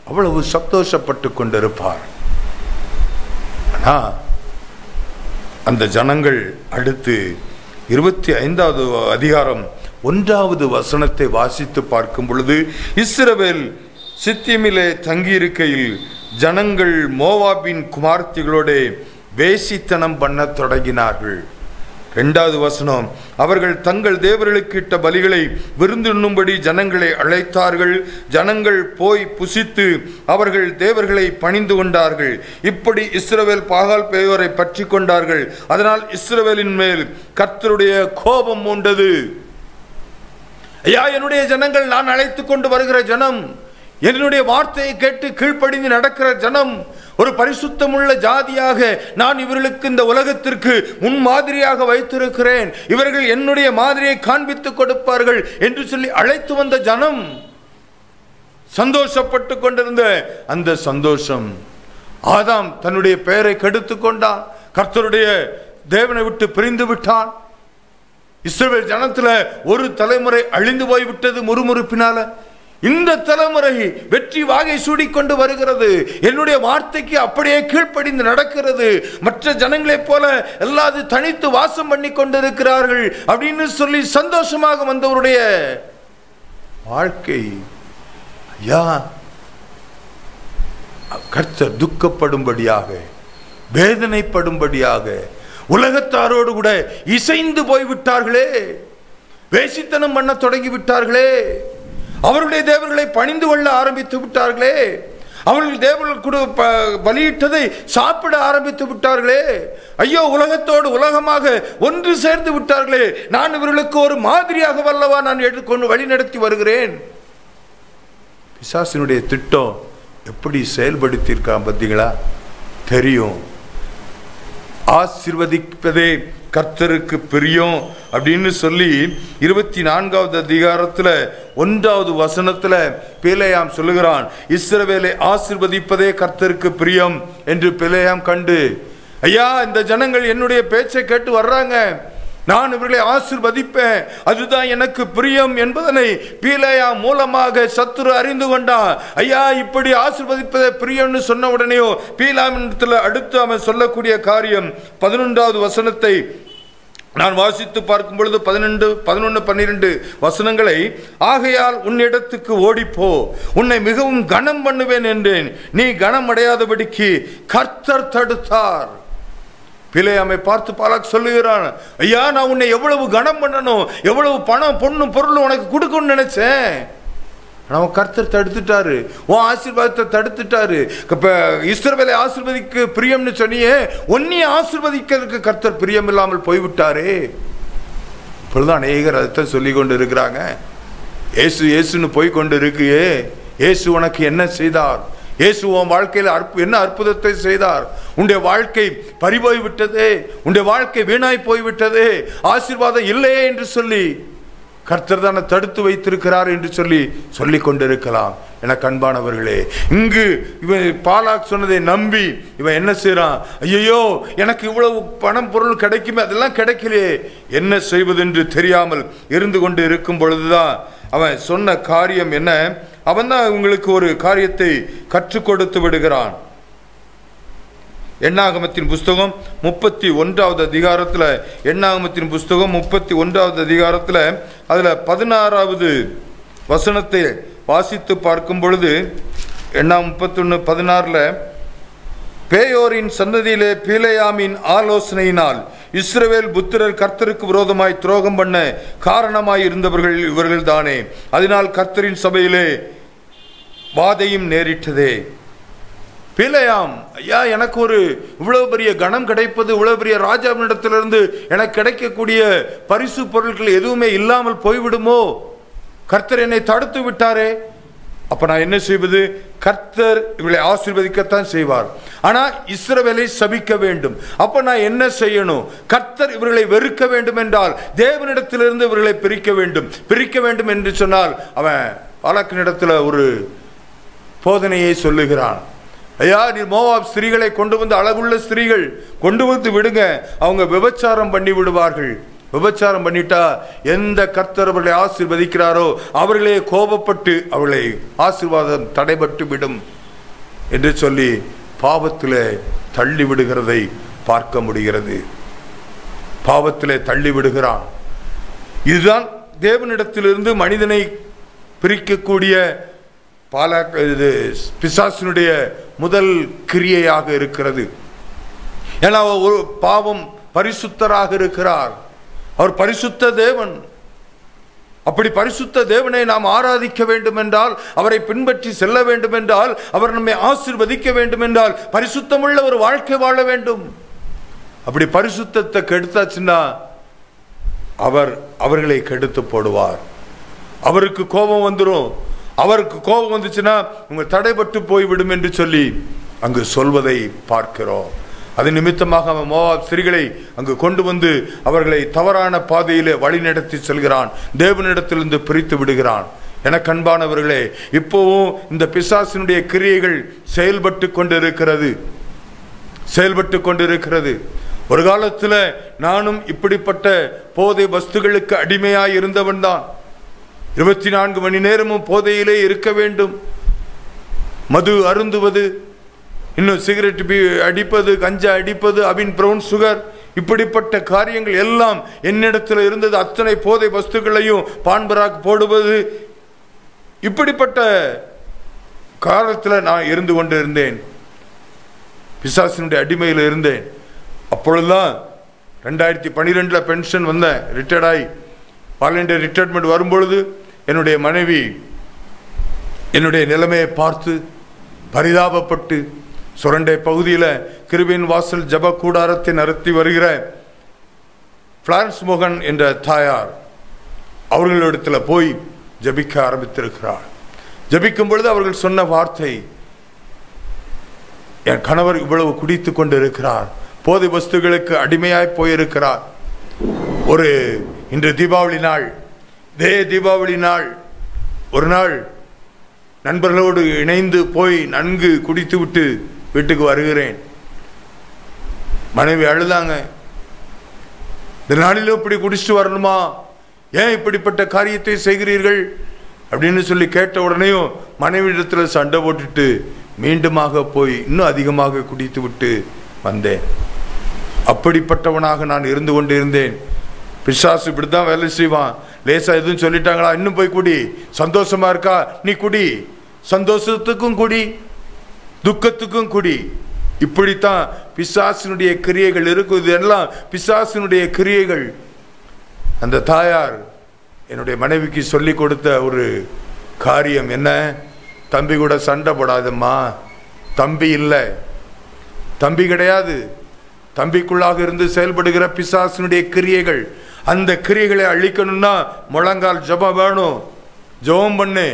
அவ்வளவு சந்தோஷப்பட்டு கொண்டிருப்பார். ஆனா அந்த ஜனங்கள் அடுத்து 25வது அதிகாரம் 1வது வசனத்தை வாசித்து பார்க்கும் பொழுது, இஸ்ரவேல் சித்திமிலே தங்கியிருக்கையில் ஜனங்கள் மோவாபின் குமார்த்திகளோட வேசித்தனம் பண்ண தொடங்கினார்கள். 2வது வசனம், அவர்கள் தங்கள் தேவர்களுக்கு இட்ட பலிகளை விருந்துண்ணும்படி ஜனங்களை அழைத்தார்கள். ஜனங்கள் போய் புசித்து அவர்கள் தேவர்களை பணிந்து கொண்டார்கள். இப்படி இஸ்ரவேல் பாகால் பேயோரை பற்றி கொண்டார்கள். அதனால் இஸ்ரவேலின் மேல் கர்த்தருடைய கோபம் உண்டது. ஐயா, என்னுடைய ஜனங்கள், நான் அழைத்து கொண்டு வருகிற ஜனம், என்னுடைய வார்த்தையை கேட்டு கீழ்ப்படிந்து நடக்கிற ஜனம், ஒரு பரிசுத்தமுள்ள ஜாதியாக நான் இவர்களுக்கு இந்த உலகத்திற்கு முன்மாதிரியாக வைத்திருக்கிறேன், இவர்கள் என்னுடைய மாதிரியை காண்பித்துக் கொடுப்பார்கள் என்று சொல்லி அழைத்து வந்த ஜனம் சந்தோஷப்பட்டு கொண்டிருந்த அந்த சந்தோஷம், ஆதாம் தன்னுடைய பெயரை கெடுத்து கொண்டான், கர்த்தருடைய தேவனை விட்டு பிரிந்து விட்டான். இஸ்ரவேல் ஜனத்துல ஒரு தலைமுறை அழிந்து போய்விட்டது முறுமுறுப்பினால. இந்த தலைமுறை வெற்றி வாகை சூடிக்கொண்டு வருகிறது, என்னுடைய வார்த்தைக்கு அப்படியே கீழ்ப்படிந்து நடக்கிறது, மற்ற ஜனங்களைப் போல எல்லாரும் தனித்து வாசம் பண்ணி கொண்டிருக்கிறார்கள் அப்படின்னு சொல்லி சந்தோஷமாக வந்தவருடைய வாழ்க்கை. ஐயா, கர்த்தர் துக்கப்படும்படியாக, வேதனைப்படும்படியாக உலகத்தாரோடு கூட இசைந்து போய்விட்டார்களே, வேசித்தனம் பண்ண தொடங்கி விட்டார்களே, அவருடைய தேவர்களை பணிந்து கொள்ள ஆரம்பித்து விட்டார்களே, அவர்கள் தேவர்கள் கூட பலியிட்டதை சாப்பிட ஆரம்பித்து விட்டார்களே. ஐயோ, உலகத்தோடு உலகமாக ஒன்று சேர்ந்து விட்டார்களே. நான் இவர்களுக்கு ஒரு மாதிரியாக வல்லவா நான் எடுத்துக்கொண்டு வழி நடத்தி வருகிறேன். பிசாசினுடைய திட்டம் எப்படி செயல்படுத்தியிருக்கான் பார்த்தீங்களா? தெரியும். ஆசீர்வதிப்பதே கர்த்தருக்கு பிரியம் அப்படின்னு சொல்லி 24வது அதிகாரத்தில் 1வது வசனத்துல பிலேயாம் சொல்லுகிறான், இஸ்ரவேலை ஆசீர்வதிப்பதே கர்த்தருக்கு பிரியம் என்று பிலேயாம் கண்டு, ஐயா, இந்த ஜனங்கள் என்னுடைய பேச்சை கேட்டு வர்றாங்க, நான் இவர்களை ஆசீர்வதிப்பேன், அதுதான் எனக்கு பிரியம் என்பதனை பிலேயாம் மூலமாக சத்துரு அறிந்து கொண்டான். ஐயா, இப்படி ஆசீர்வதிப்பதே பிரியம்னு சொன்ன உடனேயோ பிலேயாமிடத்தில் அடுத்து அவன் சொல்லக்கூடிய காரியம் 11வது வசனத்தை நான் வாசித்து பார்க்கும் பொழுது 11, 11, 12 வசனங்களை, ஆகையால் உன்னிடத்துக்கு ஓடிப்போ, உன்னை மிகவும் கனம் பண்ணுவேன் என்றேன், நீ கனம் அடையாதபடிக்கு கர்த்தர் தடுத்தார். பிலேயாமை பார்த்து பாலாக் சொல்லுகிறான், ஐயா, நான் உன்னை எவ்வளவு கனம் பண்ணணும், எவ்வளவு பணம் பொண்ணும் பொருளும் உனக்கு கொடுக்கணும்னு நினைச்சேன், அவன் கர்த்தர் தடுத்துட்டாரு, உன் ஆசீர்வாதத்தை தடுத்துட்டாரு. இப்ப இஸ்ரவேலை ஆசீர்வதிக்க பிரியம்னு சொன்னியே, உன்னைய ஆசீர்வதிக்கிறதுக்கு கர்த்தர் பிரியம் இல்லாமல் போய்விட்டாரே. இப்பொழுதுதான் அநேகர் அதைத்தான் சொல்லி கொண்டு இருக்கிறாங்க. இயேசு இயேசுன்னு போய் கொண்டு இருக்கியே, இயேசு உனக்கு என்ன செய்தார்? இயேசு உன் வாழ்க்கையில் என்ன அற்புதத்தை செய்தார்? உன்னுடைய வாழ்க்கை பறிபோய் விட்டதே, உன்னுடைய வாழ்க்கை வீணாய் போய்விட்டதே, ஆசீர்வாதம் இல்லையே என்று சொல்லி கர்த்தர் தானே தடுத்து வைத்திருக்கிறார் என்று சொல்லிக் கொண்டிருக்கலாம். எனக்கு அன்பானவர்களே, இங்கு இவன் பாலாக் சொன்னதை நம்பி இவன் என்ன செய்யறான்? ஐயோ, எனக்கு இவ்வளவு பணம் பொருள் கிடைக்குமே, அதெல்லாம் கிடைக்கலையே, என்ன செய்வதென்று தெரியாமல் இருந்து கொண்டு இருக்கும் பொழுதுதான் அவன் சொன்ன காரியம் என்ன? அவன் தான் உங்களுக்கு ஒரு காரியத்தை கற்றுக் கொடுத்து விடுகிறான். எண்ணாகமத்தின் புஸ்தகம் 31வது அதிகாரத்தில், எண்ணாகமத்தின் புஸ்தகம் 31வது அதிகாரத்தில் அதில் 16வது வசனத்தை வாசித்து பார்க்கும் பொழுது, எண்ணாகம் 31:16, பேயோரின் சந்ததியிலே பீலேயாமின் ஆலோசனையினால் இஸ்ரவேல் புத்திரர் கர்த்தருக்கு விரோதமாய் துரோகம் பண்ண காரணமாய் இருந்தவர்கள் இவர்கள் தானே, அதனால் கர்த்தரின் சபையிலே வாதையும் நேரிட்டதே. பீலேயாம், ஐயா, எனக்கு ஒரு இவ்வளவு பெரிய கணம் கிடைப்பது, இவ்வளவு பெரிய ராஜாவினிடத்திலிருந்து எனக்கு கிடைக்கக்கூடிய பரிசு பொருட்கள் எதுவுமே இல்லாமல் போய்விடுமோ? கர்த்தர் என்னை தடுத்து விட்டாரே, அப்ப நான் என்ன செய்வது? கர்த்தர் இவளை ஆசீர்வதிக்கத்தான் செய்வார், ஆனா இஸ்ரவேலை சபிக்க வேண்டும். அப்ப நான் என்ன செய்யணும்? கர்த்தர் இவர்களை வெறுக்க வேண்டும் என்றால் தேவனிடத்திலிருந்து இவர்களை பிரிக்க வேண்டும் என்று சொன்னால் அவன் பாலாக்கினிடத்தில் ஒரு போதனையை சொல்லுகிறான். ஐயா, நீ மோவாப் ஸ்திரீகளை கொண்டு வந்து, அழகுள்ள ஸ்திரீகள் கொண்டு வந்து விடுங்க, அவங்க விபச்சாரம் பண்ணி விடுவார்கள். விபச்சாரம் பண்ணிட்டா எந்த கர்த்தர் அவர்களை ஆசீர்வதிக்கிறாரோ அவர்களே கோபப்பட்டு அவர்களை ஆசீர்வாதம் தடைபட்டு விடும் என்று சொல்லி பாவத்திலே தள்ளி விடுகிறதை பார்க்க முடிகிறது. பாவத்திலே தள்ளி விடுகிறான். இதுதான் தேவனிடத்திலிருந்து மனிதனை பிரிக்கக்கூடிய பிசாசினுடைய முதல் கிரியையாக இருக்கிறது. ஏன்னா ஒரு பாவம் பரிசுத்தராக இருக்கிறார், அவர் பரிசுத்த தேவன். அப்படி பரிசுத்த தேவனை நாம் ஆராதிக்க வேண்டும் என்றால், அவரை பின்பற்றி செல்ல வேண்டும் என்றால், அவர் நம்மை ஆசீர்வதிக்க வேண்டும் என்றால் பரிசுத்தமுள்ள ஒரு வாழ்க்கை வாழ வேண்டும். அப்படி பரிசுத்தத்தை கெடுத்தாச்சுன்னா அவர்களை கெடுத்து போடுவார். அவருக்கு கோபம் வந்துடும். அவருக்கு கோபம் வந்துச்சுன்னா உங்கள் தடைபட்டு போய்விடும் என்று சொல்லி அங்கு சொல்வதை பார்க்கிறோம். அது நிமித்தமாக அவன் மோவாப் ஸ்திரீகளை அங்கு கொண்டு வந்து அவர்களை தவறான பாதையிலே வழிநடத்தி செல்கிறான், தேவனிடத்திலிருந்து பிரித்து விடுகிறான். எனக்கு அன்பானவர்களே, இப்போவும் இந்த பிசாசினுடைய கிரியைகள் செயல்பட்டு கொண்டிருக்கிறது. ஒரு காலத்தில் நானும் இப்படிப்பட்ட போதை வஸ்துகளுக்கு அடிமையாய் இருந்தவன் தான். 24 மணி நேரமும் போதையிலே இருக்க வேண்டும். மது அருந்துவது, இன்னும் சிகரெட் அடிப்பது, கஞ்சா அடிப்பது, அபின் பிரவுன் சுகர், இப்படிப்பட்ட காரியங்கள் எல்லாம் என்னிடத்தில் இருந்தது. அத்தனை போதை வஸ்துக்களையும் பான்பராக் போடுவது, இப்படிப்பட்ட காலத்தில் நான் இருந்து கொண்டு இருந்தேன். பிசாசினுடைய அடிமையில் இருந்தேன். அப்பொழுதுதான் 2012 பென்ஷன் வந்தேன். ரிட்டையர்டாகி வாலண்டியர் ரிட்டையர்மெண்ட் வரும்பொழுது என்னுடைய மனைவி என்னுடைய நிலைமையை பார்த்து பரிதாபப்பட்டு, சுரண்டை பகுதியில் கிருபையின் வாசல் ஜப கூடாரத்தை நடத்தி வருகிற பிளாரன்ஸ் மோகன் என்ற தாயார் அவர்களிடத்தில் போய் ஜபிக்க ஆரம்பித்திருக்கிறார். ஜபிக்கும் பொழுது அவர்கள் சொன்ன வார்த்தை, என் கணவர் இவ்வளவு குடித்து கொண்டு இருக்கிறார், போதை வஸ்துகளுக்கு அடிமையாய் போயிருக்கிறார். இன்று தீபாவளி நாள், இதே தீபாவளி நாள் ஒரு நாள் நண்பர்களோடு இணைந்து போய் நன்கு குடித்து விட்டு வீட்டுக்கு வருகிறேன். மனைவி அழுதாங்க. இந்த நாளிலும் இப்படி குடிச்சிட்டு வரணுமா? ஏன் இப்படிப்பட்ட காரியத்தை செய்கிறீர்கள் அப்படின்னு சொல்லி கேட்ட உடனேயும் மனைவியிடத்தில் சண்டை போட்டுட்டு மீண்டுமாக போய் இன்னும் அதிகமாக குடித்து விட்டு வந்தேன். அப்படிப்பட்டவனாக நான் இருந்து கொண்டு இருந்தேன். பிசாசு இப்படித்தான் வேலை செய்வான். லேசா எதுவும் சொல்லிட்டாங்களா, இன்னும் போய் குடி, சந்தோஷமா இருக்கா நீ குடி, சந்தோஷத்துக்கும் குடி, துக்கத்துக்கும் குடி. இப்படித்தான் பிசாசினுடைய கிரியைகள் இருக்கும். இதெல்லாம் பிசாசினுடைய கிரியைகள். அந்த தாயார் என்னுடைய மனைவிக்கு சொல்லி கொடுத்த ஒரு காரியம் என்ன? தம்பி கூட சண்டை போடாதம்மா, தம்பி இல்லை, தம்பி கிடையாது, தம்பிக்குள்ளாக இருந்து செயல்படுகிற பிசாசினுடைய கிரியைகள், அந்த கிரியைகளை அழிக்கணும்னா முழங்கால் ஜெபம் வேணும். ஜெபம் பண்ணு.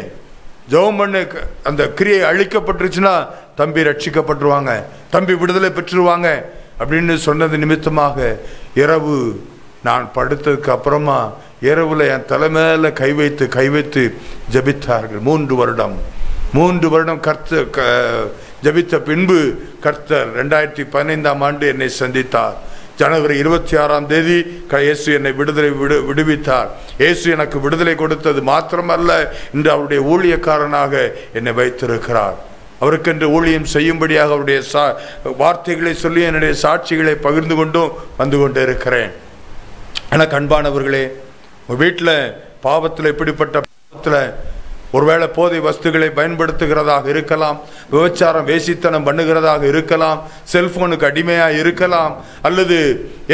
அந்த கிரியை அழிக்கப்பட்டுருச்சுன்னா தம்பி ரட்சிக்கப்பட்டுருவாங்க, தம்பி விடுதலை பெற்றுருவாங்க அப்படின்னு சொன்னது நிமித்தமாக இரவு நான் படுத்ததுக்கு அப்புறமா இரவுல என் தலைமையில கை வைத்து ஜெபித்தார்கள். 3 வருடம் ஜெபித்த பின்பு கர்த்தர் 2015ஆம் ஆண்டு என்னை சந்தித்தார். ஜனவரி 26ஆம் தேதி இயேசு என்னை விடுவித்தார். இயேசு எனக்கு விடுதலை கொடுத்தது மாத்திரமல்ல, இன்று அவருடைய ஊழியக்காரனாக என்னை வைத்திருக்கிறார். அவருக்கென்று ஊழியம் செய்யும்படியாக அவருடைய வார்த்தைகளை சொல்லி என்னுடைய சாட்சிகளை பகிர்ந்து கொண்டும் வந்து கொண்டு இருக்கிறேன். எனக்கு அன்பானவர்களே, வீட்டில் பாவத்தில் இப்படிப்பட்ட பாவத்தில் ஒருவேளை போதை வஸ்துகளை பயன்படுத்துகிறதாக இருக்கலாம், விபச்சாரம் வேசித்தனம் பண்ணுகிறதாக இருக்கலாம், செல்போனுக்கு அடிமையாக இருக்கலாம், அல்லது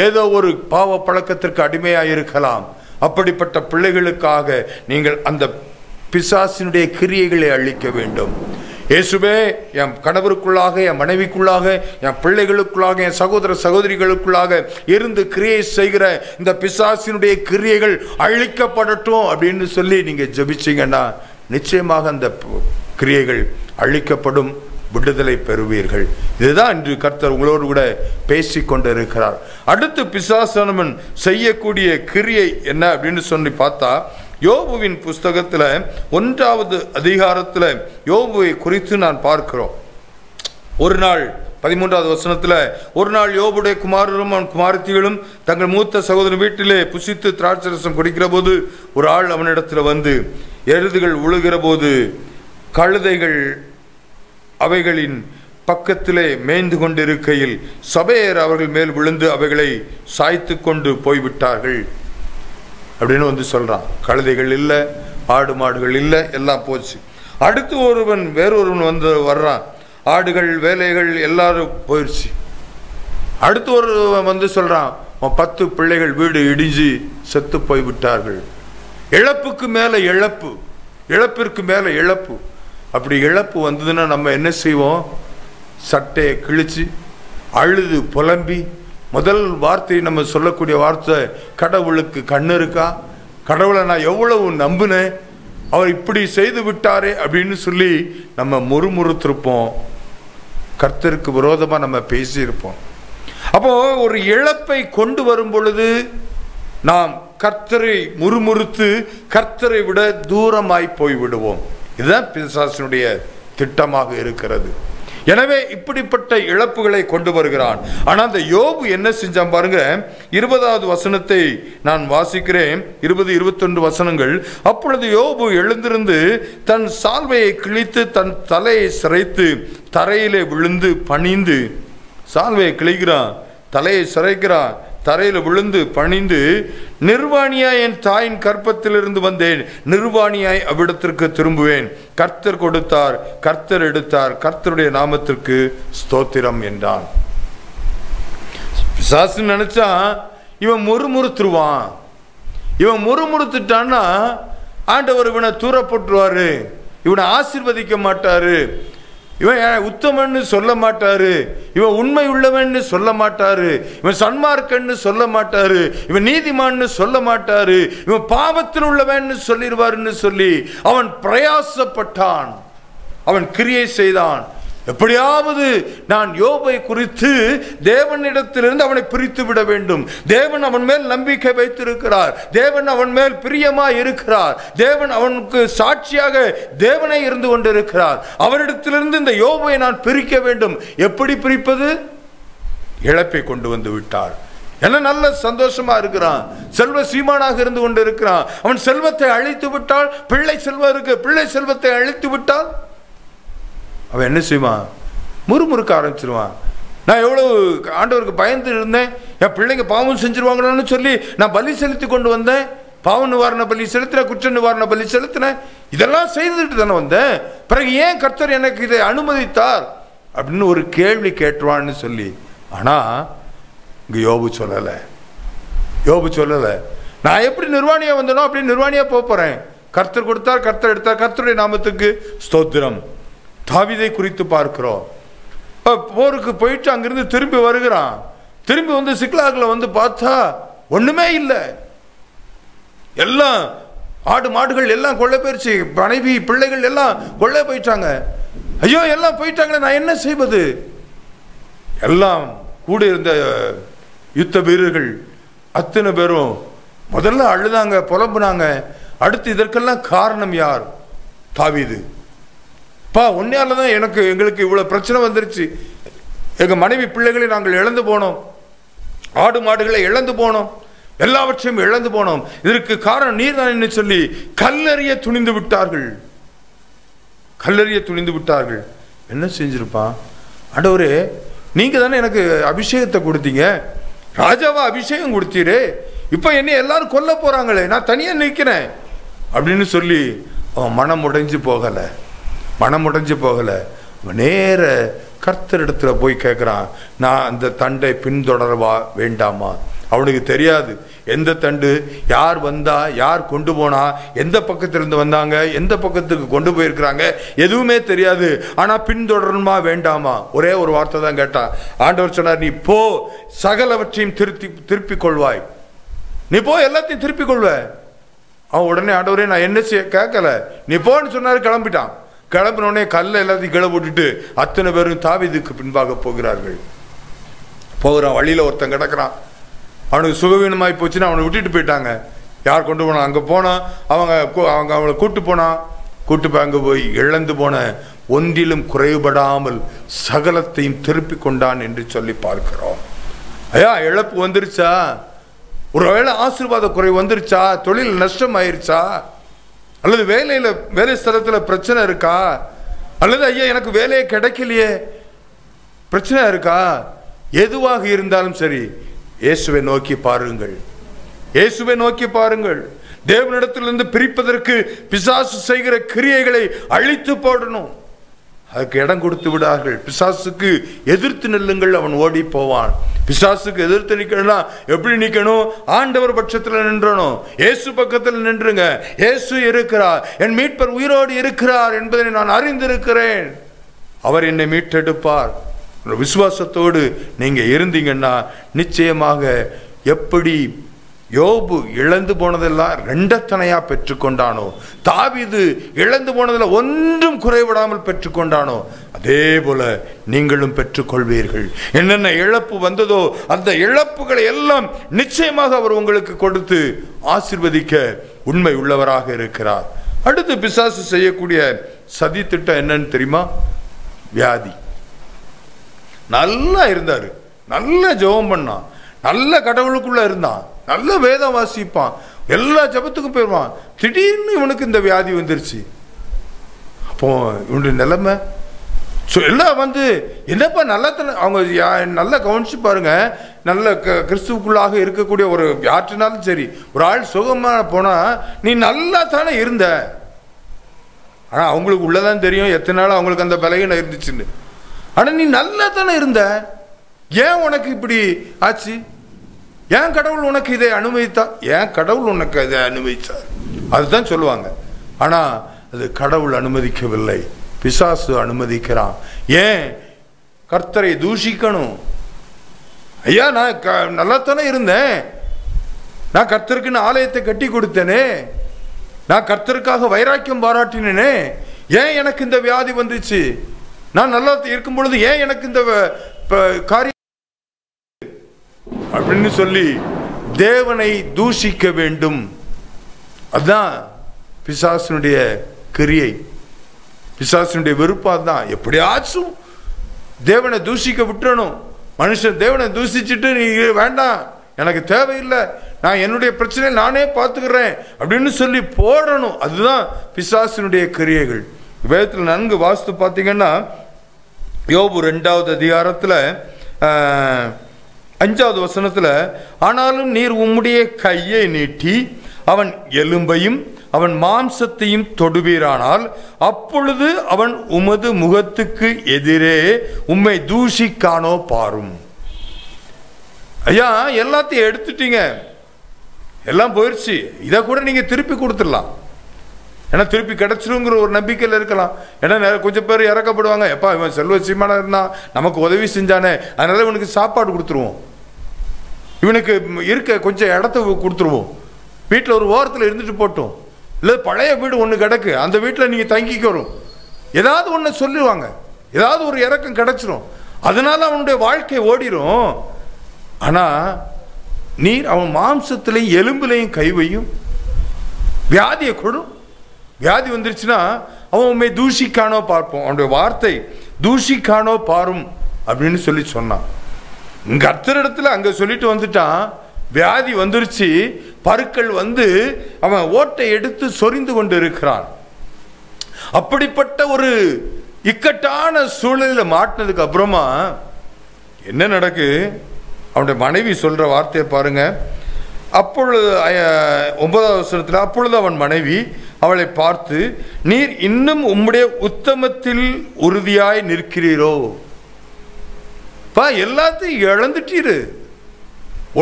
ஏதோ ஒரு பாவ பழக்கத்திற்கு அடிமையாக இருக்கலாம். அப்படிப்பட்ட பிள்ளைகளுக்காக நீங்கள் அந்த பிசாசினுடைய கிரியைகளை அழிக்க வேண்டும். இயேசுவே, என் கணவருக்குள்ளாக, என் மனைவிக்குள்ளாக, என் பிள்ளைகளுக்குள்ளாக, என் சகோதர சகோதரிகளுக்குள்ளாக இருந்து கிரியை செய்கிற இந்த பிசாசினுடைய கிரியைகள் அழிக்கப்படட்டும் அப்படின்னு சொல்லி நீங்க ஜெபிச்சீங்கன்னா நிச்சயமாக அந்த கிரியைகள் அழிக்கப்படும், விடுதலை பெறுவீர்கள். இதுதான் இன்று கர்த்தர் உங்களோடு கூட பேசிக்கொண்டு இருக்கிறார். அடுத்து பிசாசானவன் செய்யக்கூடிய கிரியை என்ன அப்படின்னு சொல்லி பார்த்தா, யோபுவின் புஸ்தகத்தில் 1வது அதிகாரத்தில் யோபுவை குறித்து நான் பார்க்கிறோம். ஒரு நாள் 13வது வசனத்தில், ஒரு நாள் யோபுடைய குமாரரும் அவன் குமாரத்திகளும் தங்கள் மூத்த சகோதரன் வீட்டிலே புசித்து திராட்சரசம் குடிக்கிற போது ஒரு ஆள் அவனிடத்தில் வந்து, எருதுகள் உழுகிற போது கழுதைகள் அவைகளின் பக்கத்திலே மேய்ந்து கொண்டிருக்கையில் சபையர் அவர்கள் மேல் விழுந்து அவைகளை சாய்த்து கொண்டு போய்விட்டார்கள் அப்படின்னு வந்து சொல்றான். கழுதைகள் இல்லை, ஆடு மாடுகள் இல்லை, எல்லாம் போச்சு. அடுத்து வேறொருவன் வர்றான், ஆடுகள் வேலைகள் எல்லாரும் போயிடுச்சு. அடுத்து ஒருவன் வந்து சொல்றான், 10 பிள்ளைகள் வீடு இடிஞ்சு செத்து போய்விட்டார்கள். இழப்புக்கு மேல இழப்பு, இழப்பிற்கு மேல இழப்பு. அப்படி இழப்பு வந்ததுன்னா நம்ம என்ன செய்வோம்? சட்டையை கிழிச்சு அழுது புலம்பி, முதல் வார்த்தை நம்ம சொல்லக்கூடிய வார்த்தை, கடவுளுக்கு கண்ணு இருக்கா? கடவுளை நான் எவ்வளவு நம்பினேன், அவர் இப்படி செய்து விட்டாரே அப்படின்னு சொல்லி நம்ம முறுமுறுத்திருப்போம். கர்த்தருக்கு விரோதமா நம்ம பேசியிருப்போம். அப்போ ஒரு இழப்பை கொண்டு வரும் பொழுது நாம் கர்த்தரை முறுமுறுத்து கர்த்தரை விட தூரமாய் போய்விடுவோம். இதுதான் பிசாசினுடைய திட்டமாக இருக்கிறது. எனவே இப்படிப்பட்ட இழப்புகளை கொண்டு வருகிறான். ஆனால் அந்த யோபு என்ன செஞ்சான் பாருங்க. 20வது வசனத்தை நான் வாசிக்கிறேன், 20-21 வசனங்கள். அப்பொழுது யோபு எழுந்திருந்து தன் சால்வையை கிழித்து தன் தலையை சிரைத்து தரையிலே விழுந்து பணிந்து, சால்வையை கிழிக்கிறான், தலையை சிரைக்கிறான், தரையில் விழுந்து பணிந்து, நிர்வாணியாய் என் தாயின் கற்பத்திலிருந்து வந்தேன், நிர்வாணியாய் அவ்விடத்திற்கு திரும்புவேன். கர்த்தர் கொடுத்தார், கர்த்தர் எடுத்தார், கர்த்தருடைய நாமத்திற்கு ஸ்தோத்திரம் என்றான். பிசாசு நினைச்சா இவன் முறுமுறுத்துருவான். இவன் முறுமுறுத்துட்டான்னா ஆண்டவர் இவனை தூரப்பட்டுருவாரு, இவனை ஆசீர்வதிக்க மாட்டாரு, இவன் உத்தமன்னு சொல்ல மாட்டாரு, இவன் உண்மை உள்ளவன்னு சொல்ல மாட்டாரு, இவன் சன்மார்க்கன்னு சொல்ல மாட்டாரு, இவன் நீதிமான்னு சொல்ல மாட்டாரு, இவன் பாவத்தில் உள்ளவன்னு சொல்லிடுவாருன்னு சொல்லி அவன் பிரயாசப்பட்டான், அவன் கிரியை செய்தான். எப்படியாவது நான் யோபை குறித்து தேவனிடத்திலிருந்து அவனை பிரித்து விட வேண்டும். தேவன் அவன் மேல் நம்பிக்கை வைத்திருக்கிறார், தேவன் அவன் மேல் பிரியமாய் இருக்கிறார், தேவன் அவனுக்கு சாட்சியாக தேவனை இருந்து கொண்டிருக்கிறார். அவரிடத்திலிருந்து இந்த யோபை நான் பிரிக்க வேண்டும். எப்படி பிரிப்பது? இழப்பை கொண்டு வந்து விட்டார். என்ன நல்ல சந்தோஷமா இருக்கிறான், செல்வ சீமானாக இருந்து கொண்டு இருக்கிறான். அவன் செல்வத்தை அழித்து விட்டால், பிள்ளை செல்வம் இருக்கு, பிள்ளை செல்வத்தை அழித்து விட்டால் அவன் என்ன செய்வான்? முறுமுறுக்க ஆரம்பிச்சிருவான். நான் எவ்வளவு ஆண்டவருக்கு பயந்து இருந்தேன், என் பிள்ளைங்க பாவம் செஞ்சிருவாங்கன்னு சொல்லி நான் பலி செலுத்தி கொண்டு வந்தேன், பாவ நிவாரண பலி செலுத்தின, குற்ற நிவாரண பலி செலுத்தினேன், இதெல்லாம் செய்துட்டு தானே வந்தேன், பிறகு ஏன் கர்த்தர் எனக்கு இதை அனுமதித்தார் அப்படின்னு ஒரு கேள்வி கேட்டுவான்னு சொல்லி. ஆனா இங்க யோபு சொல்லலை. யோபு சொல்லலை, நான் எப்படி நிர்வாணியா வந்தனோ அப்படி நிர்வாணியா போறேன். கர்த்தர் கொடுத்தார், கர்த்தர் எடுத்தார், கர்த்தருடைய நாமத்துக்கு ஸ்தோத்திரம். தாவீதை குறித்து பார்க்கிறோம். போருக்கு போயிட்டு அங்கிருந்து திரும்பி வருகிறான். திரும்பி வந்து சிக்லாகில் வந்து பார்த்தா ஒண்ணுமே இல்லை. எல்லாம் ஆடு மாடுகள் எல்லாம் கொள்ளை போயிடுச்சு, மனைவி பிள்ளைகள் எல்லாம் கொள்ளை போயிட்டாங்க. ஐயோ எல்லாம் போயிட்டாங்களே, நான் என்ன செய்வது? எல்லாம் கூட இருந்த யுத்த வீரர்கள் அத்தனை பேரும் முதல்ல அழுதாங்க, புலம்புனாங்க. அடுத்து இதற்கெல்லாம் காரணம் யார்? தாவீது. பா, உன்னையால தான் எங்களுக்கு இவ்வளவு பிரச்சனை வந்துருச்சு. எங்க மனைவி பிள்ளைகளை நாங்கள் இழந்து போனோம், ஆடு மாடுகளை இழந்து போனோம், எல்லாவற்றையும் இழந்து போனோம். இதற்கு காரணம் நீர் தான் சொல்லி கல்லெறிய துணிந்து விட்டார்கள். கல்லெறிய துணிந்து விட்டார்கள். என்ன செஞ்சிருப்பான்? ஆண்டவரே, நீங்க தானே எனக்கு அபிஷேகத்தை கொடுத்தீங்க, ராஜாவா அபிஷேகம் கொடுத்தீரே, இப்ப என்ன எல்லாரும் கொல்ல போறாங்களே, நான் தனியா நிற்கிறேன் அப்படின்னு சொல்லி அவன் மனம் உடைஞ்சு போகல. நேர கர்த்தரிடத்துல போய் கேட்கிறான், நான் அந்த தண்டை பின்தொடரவா வேண்டாமா? அவனுக்கு தெரியாது எந்த தண்டு, யார் வந்தா, யார் கொண்டு போனா, எந்த பக்கத்திலிருந்து வந்தாங்க, எந்த பக்கத்துக்கு கொண்டு போயிருக்கிறாங்க, எதுவுமே தெரியாது. ஆனா பின்தொடரணுமா வேண்டாமா? ஒரே ஒரு வார்த்தை தான் கேட்டான். ஆண்டவர் சொன்னார், நீ போ, சகலவற்றையும் திருப்பிக் கொள்வாய். நீ போ, எல்லாத்தையும் திருப்பிக் கொள்வ. அவன் உடனே, ஆண்டவரே நான் என்ன செய்ய கேட்கல, நீ போன்னு சொன்னாரு. கிளம்பிட்டான். கிளம்பினோடனே கல்லை எல்லாத்தையும் கீழே போட்டுட்டு அத்தனை பேரும் தாவீதுக்கு பின்பாக போகிறார்கள். போகிறான். வழியில ஒருத்தன் கிடக்கிறான், அவனுக்கு சுகவீனமாய் போச்சுன்னு அவனை விட்டுட்டு போயிட்டாங்க. யார் கொண்டு போனா? அங்கே போனான். அவங்க அவளை கூட்டு போய் அங்கே போய் இழந்து போன ஒன்றிலும் குறைபடாமல் சகலத்தையும் திருப்பி கொண்டான் என்று சொல்லி பார்க்கிறோம். ஐயா, இழப்பு வந்துருச்சா? ஒருவேளை ஆசீர்வாத குறைவு வந்துருச்சா? தொழில் நஷ்டம் ஆயிருச்சா? அல்லது வேலை ஸ்தலத்தில் பிரச்சனை இருக்கா? அல்லது ஐயா எனக்கு வேலையே கிடைக்கலையே பிரச்சனை இருக்கா? எதுவாக இருந்தாலும் சரி, இயேசுவை நோக்கி பாருங்கள். இயேசுவை நோக்கி பாருங்கள். தேவனிடத்திலிருந்து பிரிப்பதற்கு பிசாசு செய்கிற கிரியைகளை அழித்து போடணும். அதுக்கு இடம் கொடுத்து விடார்கள். பிசாசுக்கு எதிர்த்து நில்லுங்கள், அவன் ஓடி போவான். பிசாசுக்கு எதிர்த்து நிக்கணும். எப்படி நிக்கணும்? ஆண்டவர் பட்சத்தில் நின்றணும். இயேசு பக்கத்தில் நின்றுங்க. இயேசு இருக்கிறார், என் மீட்பர் உயிரோடு இருக்கிறார் என்பதை நான் அறிந்திருக்கிறேன், அவர் என்னை மீட்டெடுப்பார். விசுவாசத்தோடு நீங்க இருந்தீங்கன்னா நிச்சயமாக, எப்படி யோபு இழந்து போனதெல்லாம் ரெண்டத்தனையா பெற்றுக்கொண்டானோ, தாவீது இழந்து போனதில் ஒன்றும் குறைவிடாமல் பெற்றுக்கொண்டானோ, அதே போல நீங்களும் பெற்றுக்கொள்வீர்கள். என்னென்ன இழப்பு வந்ததோ அந்த இழப்புகளை எல்லாம் நிச்சயமாக அவர் உங்களுக்கு கொடுத்து ஆசீர்வதிக்க உண்மை உள்ளவராக இருக்கிறார். அடுத்து பிசாசு செய்யக்கூடிய சதி திட்டம் என்னன்னு தெரியுமா? வியாதி. நல்லா இருந்தாரு, நல்ல ஜெபம் பண்ணான், நல்ல கடவுளுக்குள்ள இருந்தான், நல்ல வேதம் வாசிப்பான், எல்லா ஜபத்துக்கும் போயிடுவான். திடீர்னு இவனுக்கு இந்த வியாதி வந்துருச்சு. அப்போ இவனுடைய நிலைமை எல்லாம் வந்து என்னப்பா நல்லா தானே. அவங்க நல்லா கவனிச்சு பாருங்க. நல்ல கிறிஸ்துவுக்குள்ளாக இருக்கக்கூடிய ஒரு யாற்றினாலும் சரி, ஒரு ஆள் சுகமா போனா நீ நல்லா தானே இருந்த. ஆனா அவங்களுக்கு உள்ளதான் தெரியும் எத்தனை நாள் அவங்களுக்கு அந்த பலகீனம் இருந்துச்சுன்னு. ஆனா நீ நல்லா தானே இருந்த, ஏன் உனக்கு இப்படி ஆச்சு? ஏன் கடவுள் உனக்கு இதை அனுமதித்தா? ஏன் கடவுள் உனக்கு இதை அனுமதிச்சார்? அதுதான் சொல்லுவாங்க. ஆனா அது கடவுள் அனுமதிக்கவில்லை, பிசாசு அனுமதிக்கிறான். ஏன் கர்த்தரை தூஷிக்கணும்? ஐயா, நான் நல்லா தானே இருந்தேன், நான் கர்த்தருக்குன்னு ஆலயத்தை கட்டி கொடுத்தேனே, நான் கர்த்தருக்காக வைராக்கியம் பாராட்டினேனே, ஏன் எனக்கு இந்த வியாதி வந்துச்சு? நான் நல்லா இருக்கும் பொழுது ஏன் எனக்கு இந்த காரியம் அப்படின்னு சொல்லி தேவனை தூஷிக்க வேண்டும். அதுதான் பிசாசனுடைய கிரியை, பிசாசனுடைய விருப்பம் தான். எப்படியாச்சும் தேவனை தூஷிக்க விட்டுறணும். மனுஷன் தேவனை தூஷிச்சுட்டு நீ வேண்டாம், எனக்கு தேவையில்லை, நான் என்னுடைய பிரச்சனையை நானே பார்த்துக்கிறேன் அப்படின்னு சொல்லி போடணும். அதுதான் பிசாசனுடைய கிரியைகள். வேதத்தில் நன்கு வாஸ்து பார்த்தீங்கன்னா, யோபு 2வது அதிகாரத்தில் 5வது வசனத்தில், ஆனாலும் நீர் உம்முடைய கையை நீட்டி அவன் எலும்பையும் அவன் மாம்சத்தையும் தொடுவீரானால் அப்பொழுது அவன் உமது முகத்துக்கு எதிரே உம்மை தூஷிக்கானோ பாரும். ஐயா, எல்லாத்தையும் எடுத்துட்டீங்க, எல்லாம் போயிடுச்சு, இதை கூட நீங்க திருப்பி கொடுத்துடலாம். ஏன்னா திருப்பி கிடைச்சிருங்கிற ஒரு நம்பிக்கையில் இருக்கலாம். ஏன்னா கொஞ்சம் பேர் இறக்கப்படுவாங்க, எப்பா இவன் செல்வ சீமானா இருந்தான், நமக்கு உதவி செஞ்சானே, அதனால இவனுக்கு சாப்பாடு கொடுத்துருவோம், இவனுக்கு இருக்க கொஞ்சம் இடத்த கொடுத்துருவோம், வீட்டில் ஒரு ஓரத்தில் இருந்துட்டு போட்டோம், இல்லை பழைய வீடு ஒன்று கிடக்கு, அந்த வீட்டில் நீங்கள் தங்கிக்கிறோம், ஏதாவது ஒன்று சொல்லுவாங்க, ஏதாவது ஒரு இறக்கம் கிடைச்சிரும், அதனால அவனுடைய வாழ்க்கை ஓடிரும். ஆனால் நீர் அவன் மாம்சத்திலையும் எலும்புலையும் கைவையும் வியாதியை கொடும். வியாதி வந்துருச்சுன்னா அவன் உண்மை தூஷிக்கானோ பார்ப்போம். அவனுடைய வார்த்தை தூஷிக்கானோ பாரும் அப்படின்னு சொல்லி சொன்னான். இங்க கர்த்தரிடத்துல அங்க சொல்லிட்டு வந்துட்டான், வியாதி வந்துருச்சு, பருக்கள் வந்து அவன் ஓட்டை எடுத்து சொரிந்து கொண்டு இருக்கிறான். அப்படிப்பட்ட ஒரு இக்கட்டான சூழலில் மாட்டினதுக்கு அப்புறமா என்ன நடக்கு? அவனுடைய மனைவி சொல்ற வார்த்தையை பாருங்க. அப்பொழுது 9வது வசனத்தில், அப்பொழுது அவன் மனைவி அவளை பார்த்து, நீர் இன்னும் உம்முடைய உத்தமத்தில் உறுதியாய் நிற்கிறீரோ? பா, எல்லாத்தையும் இழந்துட்டீரு,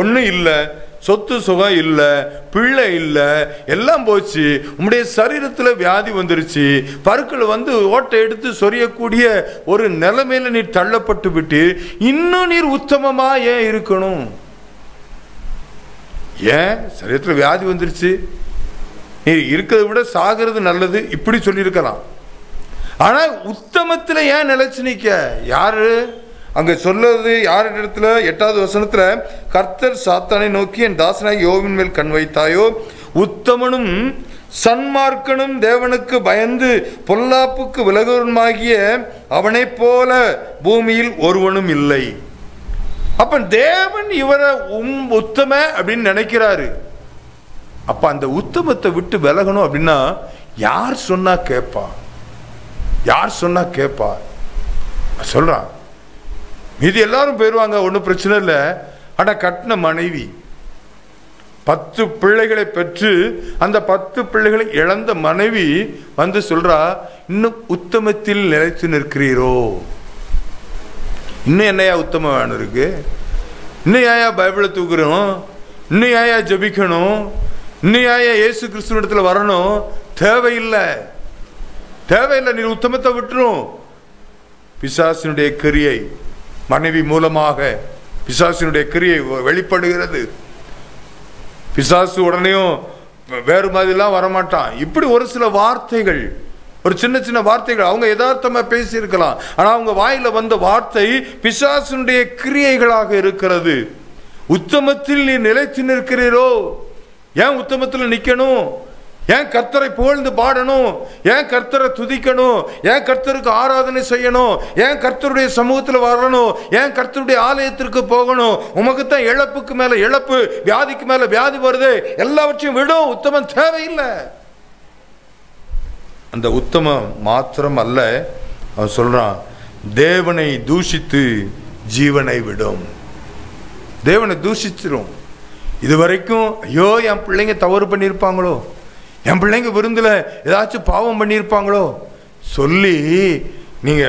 ஒன்றும் இல்லை, சொத்து சுகம் இல்லை, பிள்ளை இல்லை, எல்லாம் போச்சு, உம்முடைய சரீரத்தில் வியாதி வந்துருச்சு, பருக்கள் வந்து ஓட்டை எடுத்து சொரியக்கூடிய ஒரு நிலைமையில நீர் தள்ளப்பட்டு விட்டு இன்னும் நீர் உத்தமமா ஏன் இருக்கணும்? ஏன் சரீரத்தில் வியாதி வந்துருச்சு, நீ இருக்கிறத விட சாகிறது நல்லது, இப்படி சொல்லியிருக்கலாம். ஆனா உத்தமத்தில் ஏன் நிலைச்சு நிக்க? யாரு அங்க சொல்லுறது? யார் இடத்துல? 8வது வசனத்துல, கர்த்தர் சாத்தானை நோக்கி, என் தாசனாய் யோபின் மேல் கண் வைத்தாயோ? உத்தமனும் சன்மார்க்கனும் தேவனுக்கு பயந்து பொல்லாப்புக்கு விலகுவனுமாகிய அவனை போல பூமியில் ஒருவனும் இல்லை. அப்ப தேவன் இவரை உத்தம அப்படின்னு நினைக்கிறாரு. அப்ப அந்த உத்தமத்தை விட்டு விலகணும் அப்படின்னா யார் சொன்னா கேட்பா? யார் சொன்னா கேட்பா? சொல்றான், மீதி எல்லாரும் போயிடுவாங்க, ஒன்றும் பிரச்சனை இல்லை. ஆனா கட்டின மனைவி 10 பிள்ளைகளை பெற்று அந்த 10 பிள்ளைகளை இழந்த மனைவி வந்து சொல்றா, இன்னும் உத்தமத்தில் நிலைத்து நிற்கிறீரோ? இன்னும் என்னையா உத்தமம் வேணும் இருக்கு? இன்னும் ஏயா பைபிளை தூக்குறோம்? இன்னும் ஏயா ஜபிக்கணும்? இன்னும் ஏயா இயேசு கிறிஸ்துவிடத்துல வரணும்? தேவையில்லை, தேவையில்லை. நீ உத்தமத்தை விட்டுரும். பிசாசினுடைய கிரியை மனைவி மூலமாக பிசாசினுடைய கிரியை வெளிப்படுகிறது. பிசாசு உடனேயும் வேறு மாதிரிலாம் வரமாட்டான். இப்படி ஒரு சில வார்த்தைகள், ஒரு சின்ன சின்ன வார்த்தைகள் அவங்க யதார்த்தமா பேசி இருக்கலாம், ஆனா அவங்க வாயில வந்த வார்த்தை பிசாசினுடைய கிரியைகளாக இருக்கிறது. உத்தமத்தில் நீ நிலைத்து நிற்கிறீரோ? ஏன் உத்தமத்தில் நிக்கணும்? ஏன் கர்த்தரை புகழ்ந்து பாடணும்? ஏன் கர்த்தரை துதிக்கணும்? ஏன் கர்த்தருக்கு ஆராதனை செய்யணும்? ஏன் கர்த்தருடைய சமூகத்தில் வரணும்? ஏன் கர்த்தருடைய ஆலயத்திற்கு போகணும்? உமக்குத்தான் இழப்புக்கு மேல இழப்பு, வியாதிக்கு மேல வியாதி வருது, எல்லாவற்றையும் விடும். உத்தமம் தேவையில்லை. அந்த உத்தமம் மாத்திரம் அல்ல, அவன் சொல்றான், தேவனை தூஷித்து ஜீவனை விடும். தேவனை தூஷிச்சிரும். இதுவரைக்கும் ஐயோ என் பிள்ளைங்க தவறு பண்ணியிருப்பாங்களோ, என் பிள்ளைங்க விருந்தில் ஏதாச்சும் பாவம் பண்ணியிருப்பாங்களோ சொல்லி நீங்க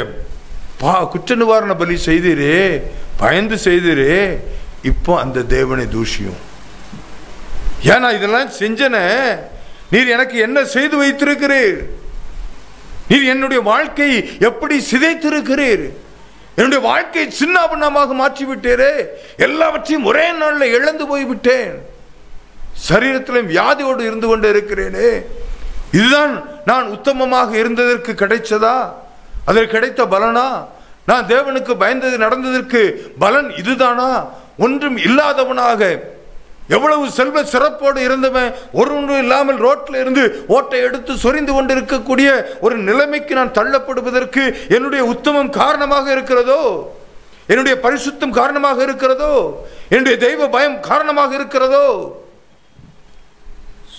குற்ற நிவாரண பலி செய்தீரே, பயந்து செய்தீரே, இப்போ அந்த தேவனை தூஷியும். ஏன்னா இதெல்லாம் செஞ்சன, நீர் எனக்கு என்ன செய்து வைத்திருக்கிறீர்? நீர் என்னுடைய வாழ்க்கை எப்படி சிதைத்திருக்கிறீர்? என்னுடைய வாழ்க்கை சின்ன பின்னமாக மாற்றி விட்டீரே, எல்லாவற்றையும் ஒரே நாளில் இழந்து போய்விட்டேன், சரீரத்திலும் வியாதியோடு இருந்து கொண்டு இருக்கிறேனே, இதுதான் நான் உத்தமமாக இருந்ததற்கு கிடைச்சதா? அதற்கு கிடைத்த பலனா? நான் தேவனுக்கு பயந்தது நடந்ததற்கு பலன் இதுதானா? ஒன்றும் இல்லாதவனாக, எவ்வளவு செல்வ சிறப்போடு இருந்தவன் ஒன்றும் இல்லாமல் ரோட்ல இருந்து ஓட்டை எடுத்து சொரிந்து கொண்டு இருக்கக்கூடிய ஒரு நிலைமைக்கு நான் தள்ளப்படுவதற்கு என்னுடைய உத்தமம் காரணமாக இருக்கிறதோ? என்னுடைய பரிசுத்தம் காரணமாக இருக்கிறதோ? என்னுடைய தெய்வ பயம் காரணமாக இருக்கிறதோ?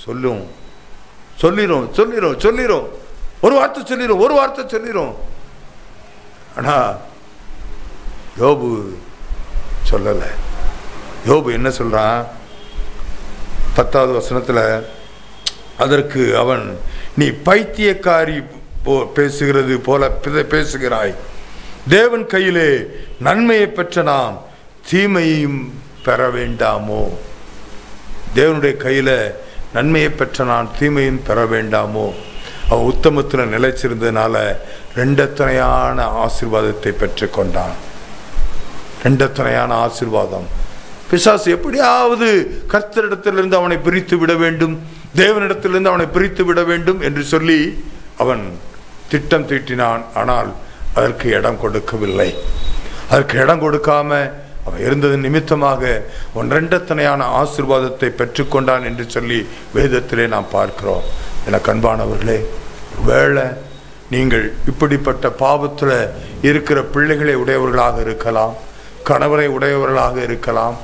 சொல்லிரும். ஒரு வார்த்தை சொல்லிரும். ஆனா யோபு சொல்லல. யோபு என்ன சொல்றான்? 10வது வசனத்துல, அதற்கு அவன், நீ பைத்தியக்காரி பேசுகிறது போல பேசுகிறாய். தேவன் கையிலே நன்மையை பெற்ற நாம் தீமையையும் பெற வேண்டாமோ? தேவனுடைய கையில நன்மையை பெற்ற நான் தீமையும் பெற வேண்டாமோ? அவன் உத்தமத்தில் நிலைச்சிருந்ததுனால ரெண்டத்தனையான ஆசீர்வாதத்தை பெற்றுக்கொண்டான். ரெண்டத்தனையான ஆசீர்வாதம் பிசாசு எப்படியாவது கர்த்தரிடத்திலிருந்து அவனை பிரித்து விட வேண்டும், தேவனிடத்திலிருந்து அவனை பிரித்து விட வேண்டும் என்று சொல்லி அவன் திட்டம் தீட்டினான். ஆனால் அதற்கு இடம் கொடுக்கவில்லை. அதற்கு இடம் கொடுக்காம அவன் இருந்தது நிமித்தமாக அவன் இரண்டத்தனையான ஆசீர்வாதத்தை பெற்றுக்கொண்டான் என்று சொல்லி வேதத்திலே நாம் பார்க்கிறோம். எனக்கு அன்பானவர்களே, ஒருவேளை நீங்கள் இப்படிப்பட்ட பாவத்தில் இருக்கிற பிள்ளைகளை உடையவர்களாக இருக்கலாம், கணவரை உடையவர்களாக இருக்கலாம்,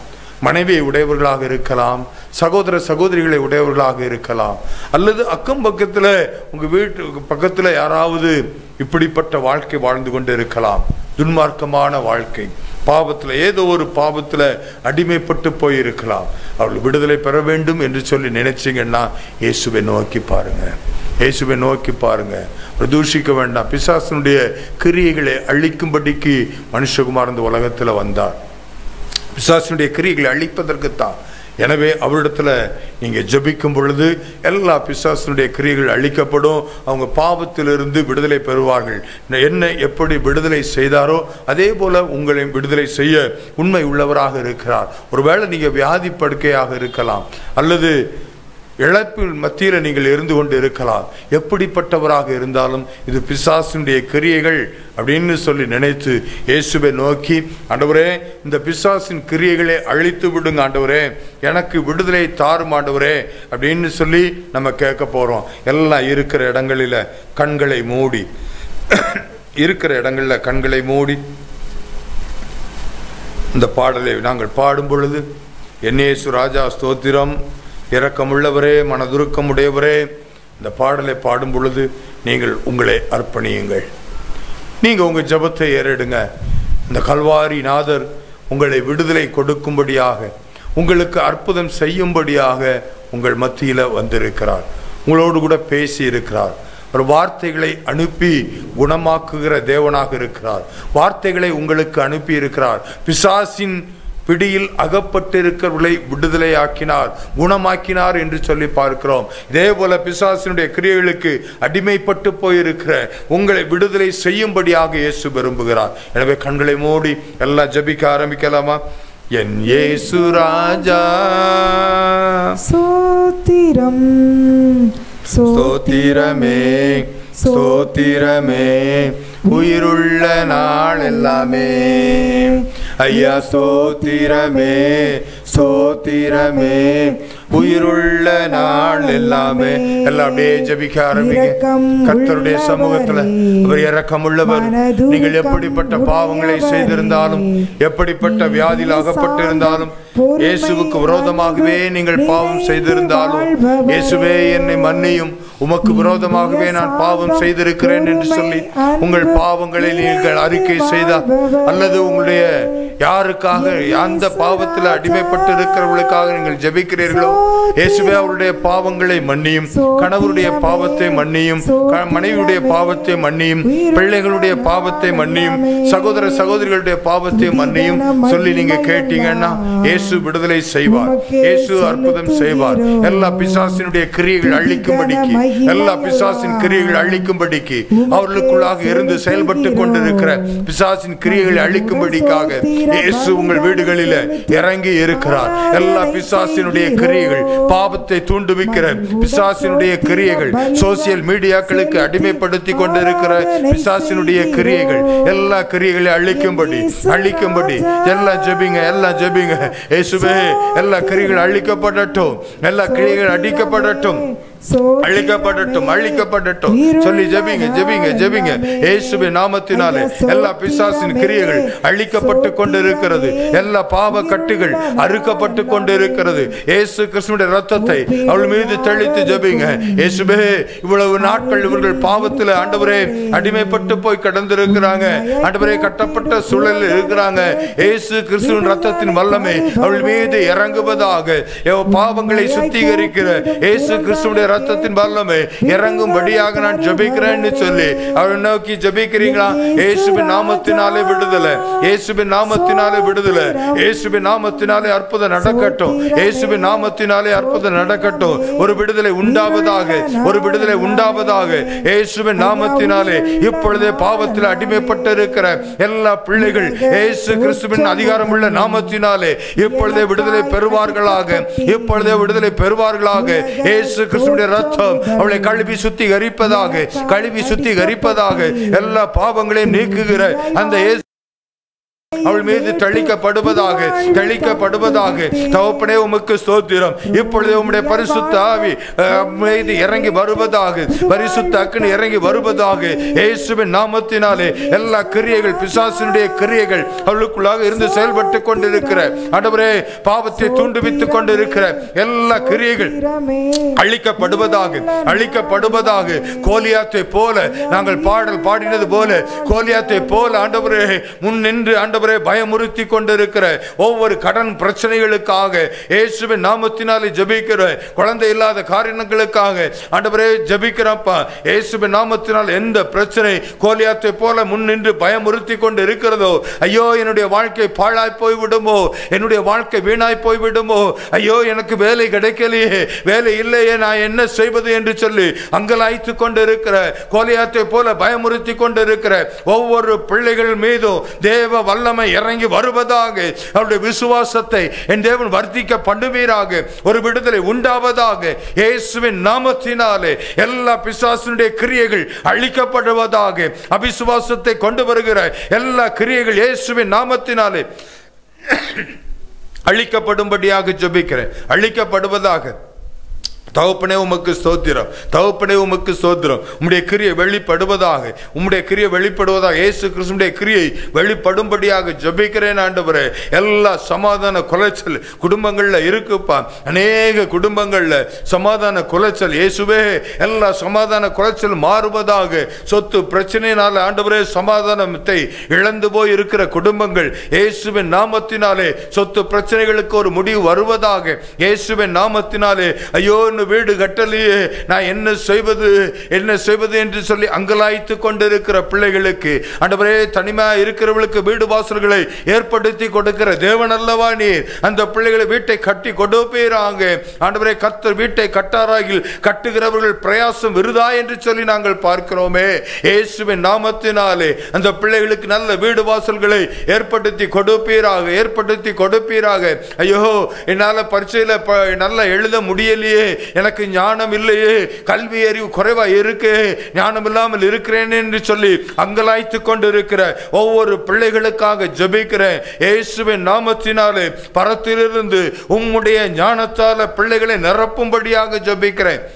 மனைவியை உடையவர்களாக இருக்கலாம், சகோதர சகோதரிகளை உடையவர்களாக இருக்கலாம், அல்லது அக்கம் பக்கத்தில் உங்கள் வீட்டு பக்கத்தில் யாராவது இப்படிப்பட்ட வாழ்க்கை வாழ்ந்து கொண்டு இருக்கலாம். துன்மார்க்கமான வாழ்க்கை, பாவத்தில் ஏதோ ஒரு பாவத்தில் அடிமைப்பட்டு போயிருக்கலாம். அவர்கள் விடுதலை பெற வேண்டும் என்று சொல்லி நினைச்சிங்கன்னா இயேசுவை நோக்கி பாருங்க, இயேசுவை நோக்கி பாருங்க. பிரதூஷிக்க வேண்டாம். பிசாசனுடைய கிரியைகளை அழிக்கும்படிக்கு மனுஷகுமார் இந்த உலகத்தில் வந்தார். பிசாசனுடைய கிரியைகளை அழிப்பதற்குத்தான். எனவே அவரிடத்துல நீங்க ஜெபிக்கும் பொழுது எல்லா பிசாசனுடைய கிரியைகள் அழிக்கப்படும். அவங்க பாவத்திலிருந்து விடுதலை பெறுவார்கள். என்ன எப்படி விடுதலை செய்தாரோ அதே போல உங்களை விடுதலை செய்ய உண்மை உள்ளவராக இருக்கிறார். ஒருவேளை நீங்க வியாதி படுக்கையாக இருக்கலாம், அல்லது இழப்பில் மத்தியில் நீங்கள் இருந்து கொண்டு இருக்கலாம். எப்படிப்பட்டவராக இருந்தாலும் இது பிசாசினுடைய கிரியைகள் அப்படின்னு சொல்லி நினைத்து இயேசுவை நோக்கி, ஆண்டவரே இந்த பிசாசின் கிரியைகளை அழித்து விடுங்க ஆண்டவரே, எனக்கு விடுதலை தாரும் ஆண்டவரே அப்படின்னு சொல்லி நம்ம கேட்க போறோம். எல்லாம் இருக்கிற இடங்களில் கண்களை மூடி, இருக்கிற இடங்களில் கண்களை மூடி இந்த பாடலை நாங்கள் பாடும் பொழுது, என்னேசு ராஜா ஸ்தோத்திரம், இரக்கமுள்ளவரே, மனதுருக்கமுடையவரே, இந்த பாடலை பாடும் பொழுது நீங்கள் உங்களை அர்ப்பணியுங்கள். நீங்கள் உங்கள் ஜெபத்தை ஏறெடுங்க. இந்த கல்வாரி நாதர் உங்களை விடுதலை கொடுக்கும்படியாக, உங்களுக்கு அற்புதம் செய்யும்படியாக உங்கள் மத்தியில் வந்திருக்கிறார். உங்களோடு கூட பேசி இருக்கிறார். ஒரு வார்த்தைகளை அனுப்பி குணமாக்குகிற தேவனாக இருக்கிறார். வார்த்தைகளை உங்களுக்கு அனுப்பி இருக்கிறார். பிசாசின் பிடியில் அகப்பட்டிருக்கிறவர்களை விடுதலையாக்கினார், குணமாக்கினார் என்று சொல்லி பார்க்கிறோம். இதே போல பிசாசினுடைய கிரியைகளுக்கு அடிமைப்பட்டு போயிருக்கிற உங்களை விடுதலை செய்யும்படியாக இயேசு விரும்புகிறார். எனவே கண்களை மூடி எல்லாம் ஜெபிக்க ஆரம்பிக்கலாமா? என் இயேசு ராஜா ஸ்தோத்திரம், ஸ்தோத்திரமே ஸ்தோத்திரமே, உயிருள்ள நாள் எல்லாமே ஐயா ஸ்தோத்திரமே ஸ்தோத்திரமே, உயிருள்ள நாள் எல்லாமே. எல்லாம் அப்படியே ஜெபிக்க ஆரம்பிங்க. கர்த்தருடைய சமூகத்துல அவர் இரக்கமுள்ளவர். நீங்கள் எப்படிப்பட்ட பாவங்களை செய்திருந்தாலும், எப்படிப்பட்ட வியாதியில் அகப்பட்டிருந்தாலும், இயேசுவுக்கு விரோதமாகவே நீங்கள் பாவம் செய்திருந்தாலும், இயேசுவே என்னை மன்னியும், உமக்கு விரோதமாகவே நான் பாவம் செய்திருக்கிறேன் என்று சொல்லி உங்கள் பாவங்களை நீங்கள் அறிக்கை செய்தால், அல்லது உங்களுடைய யாருக்காக அந்த பாவத்தில் அடிமைப்பட்டு இருக்கிறவர்களுக்காக நீங்கள் ஜெபிக்கிறீர்களோ, இயேசுவே அவருடைய பாவங்களை மன்னியும், கணவருடைய பாவத்தை மன்னியும், மனைவியுடைய பாவத்தை மன்னியும், பிள்ளைகளுடைய பாவத்தை மன்னியும், சகோதர சகோதரிகளுடைய பாவத்தை மன்னியும் சொல்லி நீங்க கேட்டீங்கன்னா இயேசு விடுதலை செய்வார். இயேசு அற்புதம் செய்வார். எல்லா பிசாசினுடைய கிரியைகள் அழிக்கும்படிக்கு, எல்லா பிசாசின் கிரியைகள் அழிக்கும்படிக்கு, அவர்களுக்குள்ளாக இருந்து செயல்பட்டு கொண்டிருக்கிற பிசாசின் கிரியைகளை அழிக்கும்படிக்காக இயேசு உங்கள் வீடுகளில் இறங்கி இருக்கிறார். எல்லா பிசாசினுடைய கிரியைகள், பாவத்தை தூண்டுவிக்கிற பிசாசினுடைய கிரியைகள், சோசியல் மீடியாக்களுக்கு அடிமைப்படுத்தி கொண்டிருக்கிற பிசாசினுடைய கிரியைகள், எல்லா கிரியைகளை அழிக்கும்படி எல்லாம் ஜெபிங்க, எல்லாம் ஜெபிங்க. இயேசுவே எல்லா கிரியைகள் அழிக்கப்படட்டும், எல்லா கிரியைகள் அடிக்கப்படட்டும், அழிக்கப்படட்டும், அழிக்கப்படட்டும் சொல்லி ஜெபிங்க, ஜெபிங்க, ஜெபிங்க. இயேசுவின் நாமத்தினாலே எல்லா பிசாசின் கிரியைகள் அழிக்கப்பட்டு கொண்டிருக்கிறது. எல்லா பாவ கட்டுகள் அறுக்கப்பட்டு கொண்டிருக்கிறது. இயேசு கிறிஸ்துவின் இரத்தத்தை அவள் மீது தெளித்து ஜெபிங்க. இயேசுவே இவ்வளவு நாட்கள் இவர்கள் பாவத்தில் ஆண்டவரே அடிமைப்பட்டு போய் கடந்திருக்கிறாங்க. ஆண்டவரே கட்டப்பட்ட சூழலில் இருக்கிறாங்க. இயேசு கிறிஸ்துவின் இரத்தத்தின் வல்லமை அவள் மீது இறங்குவதாக. பாவங்களை சுத்திகரிக்கிற இயேசு கிறிஸ்துவின் ரத்தத்தின் வல்லமை இறங்கும்படியாக நான் ஜெபிக்கிறேன்னு சொல்லி அவரை நோக்கி ஜெபிக்கிறீங்களா? இயேசுவின் நாமத்தினாலே விடுதலை, இயேசுவின் நாமத்தினாலே விடுதலை, இயேசுவின் நாமத்தினாலே அற்புதம் நடக்கட்டும், இயேசுவின் நாமத்தினாலே அற்புதம் நடக்கட்டும். ஒரு விடுதலை உண்டாவதாக, ஒரு விடுதலை உண்டாவதாக. இயேசுவின் நாமத்தினாலே இப்பொழுதே பாவத்தில் அடிமைப்பட்டு இருக்கிற எல்லா பிள்ளைகள் இயேசு கிறிஸ்துவின் அதிகாரமுள்ள நாமத்தினாலே இப்பொழுதே விடுதலை பெறுவார்களாக, இப்பொழுதே விடுதலை பெறுவார்களாக. இயேசு கிறிஸ்துவின் ரத்தம் அவளை கழுவி சுத்திகரிப்பதாக, கழுவி சுத்திகரிப்பதாக. எல்லா பாவங்களையும் நீக்குகிற அந்த அவள் மீது தெளிக்கப்படுவதாக, தெளிக்கப்படுவதாக. தகப்பனே உமக்கு ஸ்தோத்திரம். இப்பொழுது உம்முடைய பரிசுத்த ஆவி மீது இறங்கி வருவதாக, பரிசுத்த அக்கினி இறங்கி வருவதாக. இயேசுவின் நாமத்தினாலே எல்லா கிரியைகள், பிசாசினுடைய கிரியைகள் அவளுக்குள்ளாக இருந்து செயல்பட்டு கொண்டிருக்கிற ஆண்டவரே, பாவத்தை தூண்டுவித்துக் கொண்டிருக்கிற எல்லா கிரியைகள் அழிக்கப்படுவதாக, அழிக்கப்படுவதாக. கோலியாத்தை போல நாங்கள் பாடல் பாடினது போல, கோலியாத்தை போல ஆண்டவரே முன் நின்று ஆண்டவரே பயமுறுத்தி கொண்டிருக்கிற ஒவ்வொரு கடன் பிரச்சனைகளுக்காக இயேசுவின் நாமத்தினாலே ஜெபிக்கிற, குழந்தை இல்லாத காரியங்களுக்காக ஆண்டவரே ஜெபிக்கிறப்பா. இயேசுவின் நாமத்தினால் எந்த பிரச்சனை கோலியாத்தை போல முன் நின்று பயமுறுத்தி கொண்டு இருக்கிறதோ, ஐயோ என்னுடைய வாழ்க்கை பாழாய் போய்விடுமோ, என்னுடைய வாழ்க்கை வீணாய் போய்விடுமோ, ஐயோ எனக்கு வேலை கிடைக்கலையே, வேலை இல்லையே, நான் என்ன செய்வது என்று சொல்லி அங்கலாய்த்து கொண்டு இருக்கிற, கோலியாத்தை போல பயமுறுத்தி கொண்டு இருக்கிற ஒவ்வொரு பிள்ளைகள் மீதும் தேவ வல்லமை இறங்கி வருவதாக. அவருடைய விசுவாசத்தை என் தேவன் வர்த்திக்க பண்ணுவீராக. ஒரு விடுதலை உண்டாவதாக. இயேசுவின் நாமத்தினாலே எல்லா பிசாசினுடைய கிரியைகள் அழிக்கப்படுவதாக. அவிசுவாசத்தை கொண்டு வருகிற எல்லா கிரியைகள் இயேசுவின் நாமத்தினாலே அழிக்கப்படும்படியாக ஜெபிக்கிறேன், அழிக்கப்படுவதாக. தகப்பனே உமக்கு ஸ்தோத்திரம், தகப்பனே உமக்கு ஸ்தோத்திரம். உம்முடைய கிரியை வெளிப்படுவதாக, உம்முடைய கிரியை வெளிப்படுவதாக. இயேசு கிறிஸ்துவின் கிரியை வெளிப்படும்படியாக ஜெபிக்கிறேன் ஆண்டவரே. எல்லா சமாதான குலைச்சல் குடும்பங்கள்ல இருக்குப்பா, அநேக குடும்பங்கள்ல சமாதான குலைச்சல் இயேசுவே, எல்லா சமாதான குலைச்சல் மாறுவதாக. சொத்து பிரச்சனையினால ஆண்டவரே சமாதானத்தை இழந்து போய் இருக்கிற குடும்பங்கள் இயேசுவின் நாமத்தினாலே சொத்து பிரச்சனைகளுக்கு ஒரு முடிவு வருவதாக. இயேசுவின் நாமத்தினாலே ஐயோ வீடு கட்டலையே, நான் என்ன செய்வது, என்ன செய்வது என்று சொல்லி அங்கலாய்த்து கொண்டிருக்கிற பிள்ளைகளுக்கு ஆண்டவரே, தனிமையா இருக்கிறவர்களுக்கு வீடு வாசல்களை ஏற்படுத்தி கொடுக்கிற தேவன் அல்லவா நீர். அந்த பிள்ளைகளை வீட்டை கட்டி கொடுப்பீராங்க ஆண்டவரே. கர்த்தர் வீட்டை கட்டாராகில் கட்டுகிறவர்கள் பிரயாசம் விருதா என்று சொல்லி நாங்கள் பார்க்கிறோமே. இயேசுவின் நாமத்தினாலே அந்த பிள்ளைகளுக்கு நல்ல வீடு வாசல்களை ஏற்படுத்தி கொடுப்பீராக, ஏற்படுத்தி கொடுப்பீராக. ஐயோ என்னால பரீட்சையில நல்லா எழுத முடியலையே, எனக்கு ஞானம் இல்லையே, கல்வி அறிவு குறைவா இருக்கு, ஞானம் இல்லாமல் இருக்கிறேன் என்று சொல்லி அங்கலாய்த்து கொண்டிருக்கிற ஒவ்வொரு பிள்ளைகளுக்காக ஜெபிக்கிறேன் இயேசுவின் நாமத்தினாலே. பரத்திலிருந்து உம்முடைய ஞானத்தால பிள்ளைகளை நிரப்பும்படியாக ஜெபிக்கிறேன்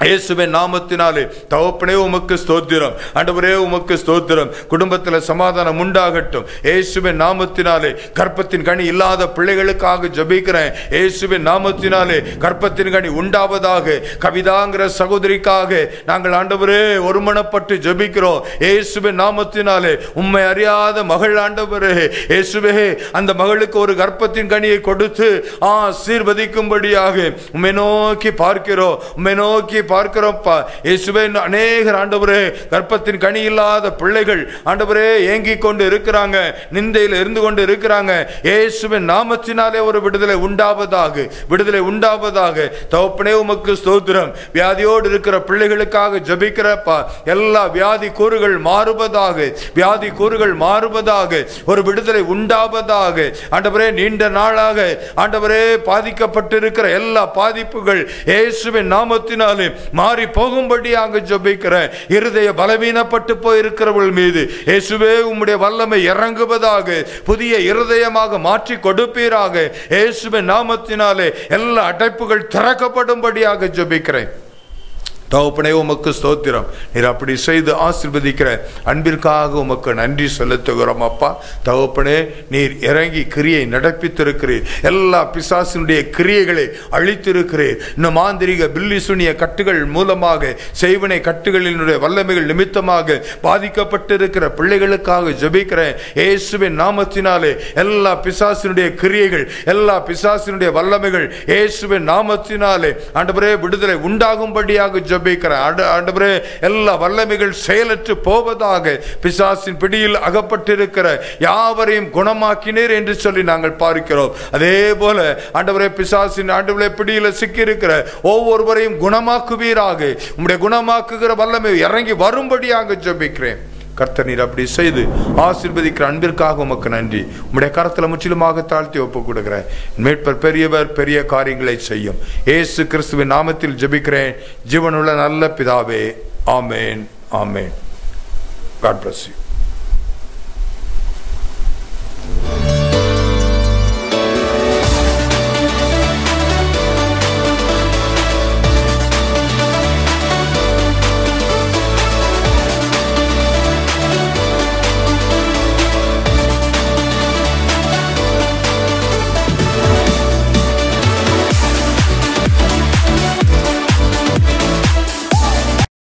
இயேசுவின் நாமத்தினாலே. தகப்பனே உமக்கு ஸ்தோத்திரம் ஆண்டவரே, உமக்கு ஸ்தோத்திரம். குடும்பத்தில் சமாதானம் உண்டாகட்டும் இயேசுவின் நாமத்தினாலே. கர்ப்பத்தின் கனி இல்லாத பிள்ளைகளுக்காக ஜெபிக்கிறேன் இயேசுவின் நாமத்தினாலே. கர்ப்பத்தின் கனி உண்டாவதாக. கவிதாங்கிற சகோதரிக்காக நாங்கள் ஆண்டவரே ஒருமனப்பட்டு ஜெபிக்கிறோம் இயேசுவின் நாமத்தினாலே. உம்மை அறியாத மகள் ஆண்டவரே இயேசுவே, அந்த மகளுக்கு ஒரு கர்ப்பத்தின் கனியை கொடுத்து ஆசீர்வதிக்கும்படியாக உம்மை நோக்கி பார்க்கிறோம், உம்மை நோக்கி பார்க்கிறோம்ப்பா இயேசுவே. அநேகர் ஆண்டவரே கர்ப்பத்தின் கனி இல்லாத பிள்ளைகள் ஆண்டவரே ஏங்கிக் கொண்டு இருக்கிறாங்க, நிந்தையில் இருந்து கொண்டு இருக்கிறாங்க. இயேசுவின் நாமத்தினாலே ஒரு விடுதலை உண்டாவதாக, விடுதலை உண்டாவதாக. தகப்பனே உமக்கு ஸ்தோத்திரம். வியாதியோடு இருக்கிற பிள்ளைகளுக்காக ஜெபிக்கிறப்பா, எல்லா வியாதி கூறுகள் மாறுவதாக, வியாதி கூறுகள் மாறுவதாக, ஒரு விடுதலை உண்டாவதாக. ஆண்டவரே நீண்ட நாளாக ஆண்டவரே பாதிக்கப்பட்டிருக்கிற எல்லா பாதிப்புகள் இயேசுவின் நாமத்தினாலே மாறி போகும்படியாக ஜெபிக்கிறேன். இருதய பலவீனப்பட்டு போயிருக்கிறவர்கள் மீது இயேசுவே உம்முடைய வல்லமை இறங்குவதாக, புதிய இருதயமாக மாற்றி கொடுப்பீராக இயேசுவின் நாமத்தினாலே. எல்லா அடைப்புகள் திறக்கப்படும்படியாக ஜெபிக்கிறேன். தகப்பனே உமக்கு ஸ்தோத்திரம். நீர் அப்படி செய்து ஆசீர்வதிக்கிற அன்பிற்காக உமக்கு நன்றி செலுத்துகிறோம் அப்பா. தகப்பனே நீர் இறங்கி கிரியை நடப்பித்திருக்கிறீர், எல்லா பிசாசினுடைய கிரியைகளை அழித்திருக்கிறீர். இன்னும் மாந்திரிக பில்லி சுனிய கட்டுகள் மூலமாக, செய்வனை கட்டுகளினுடைய வல்லமைகள் நிமித்தமாக பாதிக்கப்பட்டிருக்கிற பிள்ளைகளுக்காக ஜெபிக்கிறேன் இயேசுவின் நாமத்தினாலே. எல்லா பிசாசினுடைய கிரியைகள், எல்லா பிசாசினுடைய வல்லமைகள் இயேசுவின் நாமத்தினாலே ஆண்டவரே விடுதலை உண்டாகும்படியாக ஆண்டவரே எல்லா வல்லமைகள் செயலற்று போவதாக. பிசாசின் பிடியில் அகப்பட்டிருக்கிற யாவரையும் குணமாக்கினீர் என்று சொல்லி நாங்கள் பார்க்கிறோம். அதே போல ஆண்டவரே பிசாசின் ஆண்டவரே பிடியில் சிக்கியிருக்கிற ஒவ்வொருவரையும் குணமாக்குவீராக. உம்முடைய குணமாக்குகிற வல்லமை இறங்கி வரும்படியாக ஜெபிக்கிறேன். கர்த்தர் நீர் அப்படி செய்து ஆசீர்வதிக்கிற அன்பிற்காக உமக்கு நன்றி. உம்முடைய கரத்தில் முற்றிலுமாக தாழ்த்தி ஒப்பு கொடுக்கிறேன். மீட்பர் பெரியவர், பெரிய காரியங்களை செய்யும். இயேசு கிறிஸ்துவின் நாமத்தில் ஜெபிக்கிறேன் ஜீவனுள்ள நல்ல பிதாவே. ஆமேன், ஆமேன். God bless you.